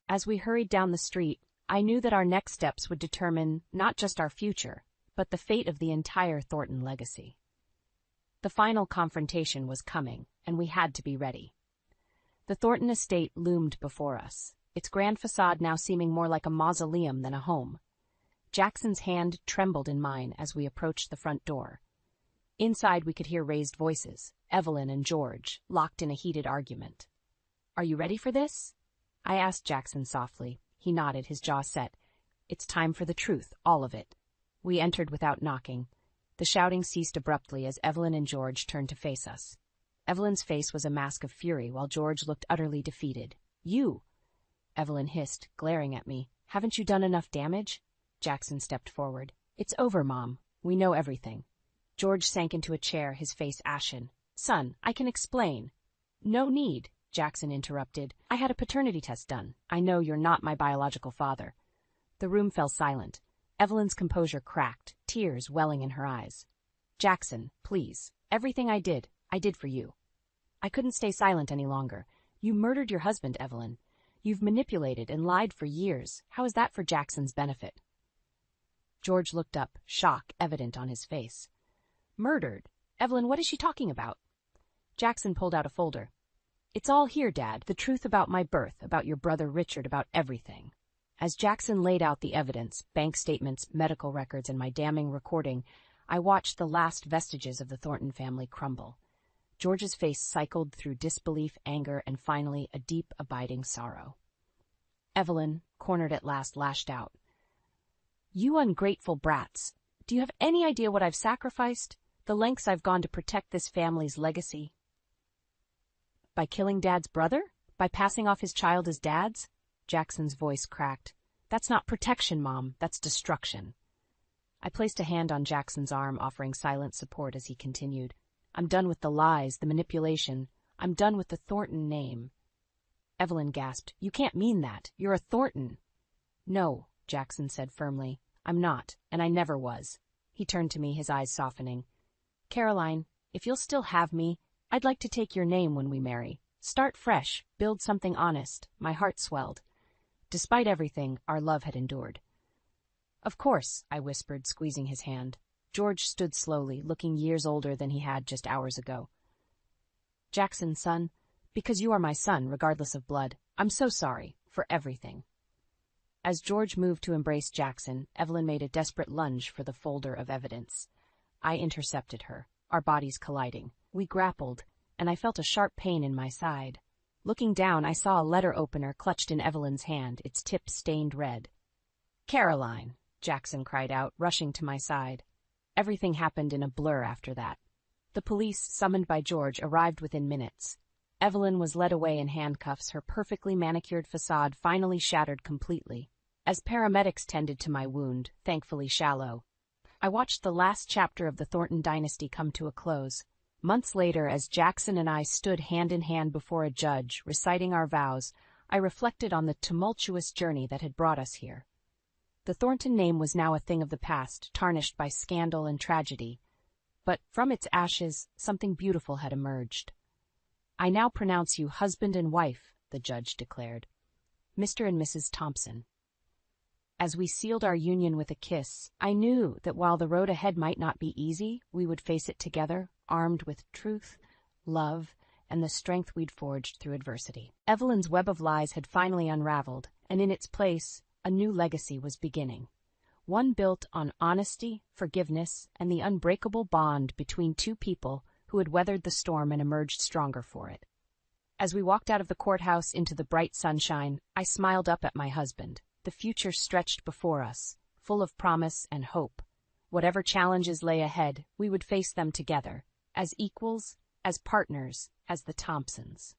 As we hurried down the street, I knew that our next steps would determine not just our future, but the fate of the entire Thornton legacy. The final confrontation was coming, and we had to be ready. The Thornton estate loomed before us, its grand facade now seeming more like a mausoleum than a home. Jackson's hand trembled in mine as we approached the front door. Inside we could hear raised voices, Evelyn and George, locked in a heated argument. "Are you ready for this?" I asked Jackson softly. He nodded, his jaw set. "It's time for the truth, all of it." We entered without knocking. The shouting ceased abruptly as Evelyn and George turned to face us. Evelyn's face was a mask of fury, while George looked utterly defeated. "You!" Evelyn hissed, glaring at me. "Haven't you done enough damage?" Jackson stepped forward. "It's over, Mom. We know everything." George sank into a chair, his face ashen. "Son, I can explain." "No need," Jackson interrupted. "I had a paternity test done. I know you're not my biological father." The room fell silent. Evelyn's composure cracked, tears welling in her eyes. "Jackson, please. Everything I did for you." I couldn't stay silent any longer. "You murdered your husband, Evelyn. You've manipulated and lied for years. How is that for Jackson's benefit?" George looked up, shock evident on his face. "Murdered? Evelyn, what is she talking about?" Jackson pulled out a folder. "It's all here, Dad. The truth about my birth, about your brother Richard, about everything." As Jackson laid out the evidence, bank statements, medical records, and my damning recording, I watched the last vestiges of the Thornton family crumble. George's face cycled through disbelief, anger, and finally a deep, abiding sorrow. Evelyn, cornered at last, lashed out. "You ungrateful brats. Do you have any idea what I've sacrificed? The lengths I've gone to protect this family's legacy?" "By killing Dad's brother? By passing off his child as Dad's?" Jackson's voice cracked. "That's not protection, Mom. That's destruction." I placed a hand on Jackson's arm, offering silent support as he continued. "I'm done with the lies, the manipulation. I'm done with the Thornton name." Evelyn gasped. "You can't mean that. You're a Thornton." "No," Jackson said firmly. "I'm not, and I never was." He turned to me, his eyes softening. "Caroline, if you'll still have me, I'd like to take your name when we marry. Start fresh, build something honest." My heart swelled. Despite everything, our love had endured. "Of course," I whispered, squeezing his hand. George stood slowly, looking years older than he had just hours ago. "Jackson, son, because you are my son, regardless of blood, I'm so sorry for everything." As George moved to embrace Jackson, Evelyn made a desperate lunge for the folder of evidence. I intercepted her, our bodies colliding. We grappled, and I felt a sharp pain in my side. Looking down, I saw a letter opener clutched in Evelyn's hand, its tip stained red. "Caroline!" Jackson cried out, rushing to my side. Everything happened in a blur after that. The police, summoned by George, arrived within minutes. Evelyn was led away in handcuffs, her perfectly manicured facade finally shattered completely. As paramedics tended to my wound, thankfully shallow, I watched the last chapter of the Thornton dynasty come to a close. Months later, as Jackson and I stood hand in hand before a judge, reciting our vows, I reflected on the tumultuous journey that had brought us here. The Thornton name was now a thing of the past, tarnished by scandal and tragedy. But from its ashes, something beautiful had emerged. "I now pronounce you husband and wife," the judge declared. "Mr. and Mrs. Thompson." As we sealed our union with a kiss, I knew that while the road ahead might not be easy, we would face it together, armed with truth, love, and the strength we'd forged through adversity. Evelyn's web of lies had finally unraveled, and in its place, a new legacy was beginning. One built on honesty, forgiveness, and the unbreakable bond between two people who had weathered the storm and emerged stronger for it. As we walked out of the courthouse into the bright sunshine, I smiled up at my husband. The future stretched before us, full of promise and hope. Whatever challenges lay ahead, we would face them together, as equals, as partners, as the Thompsons.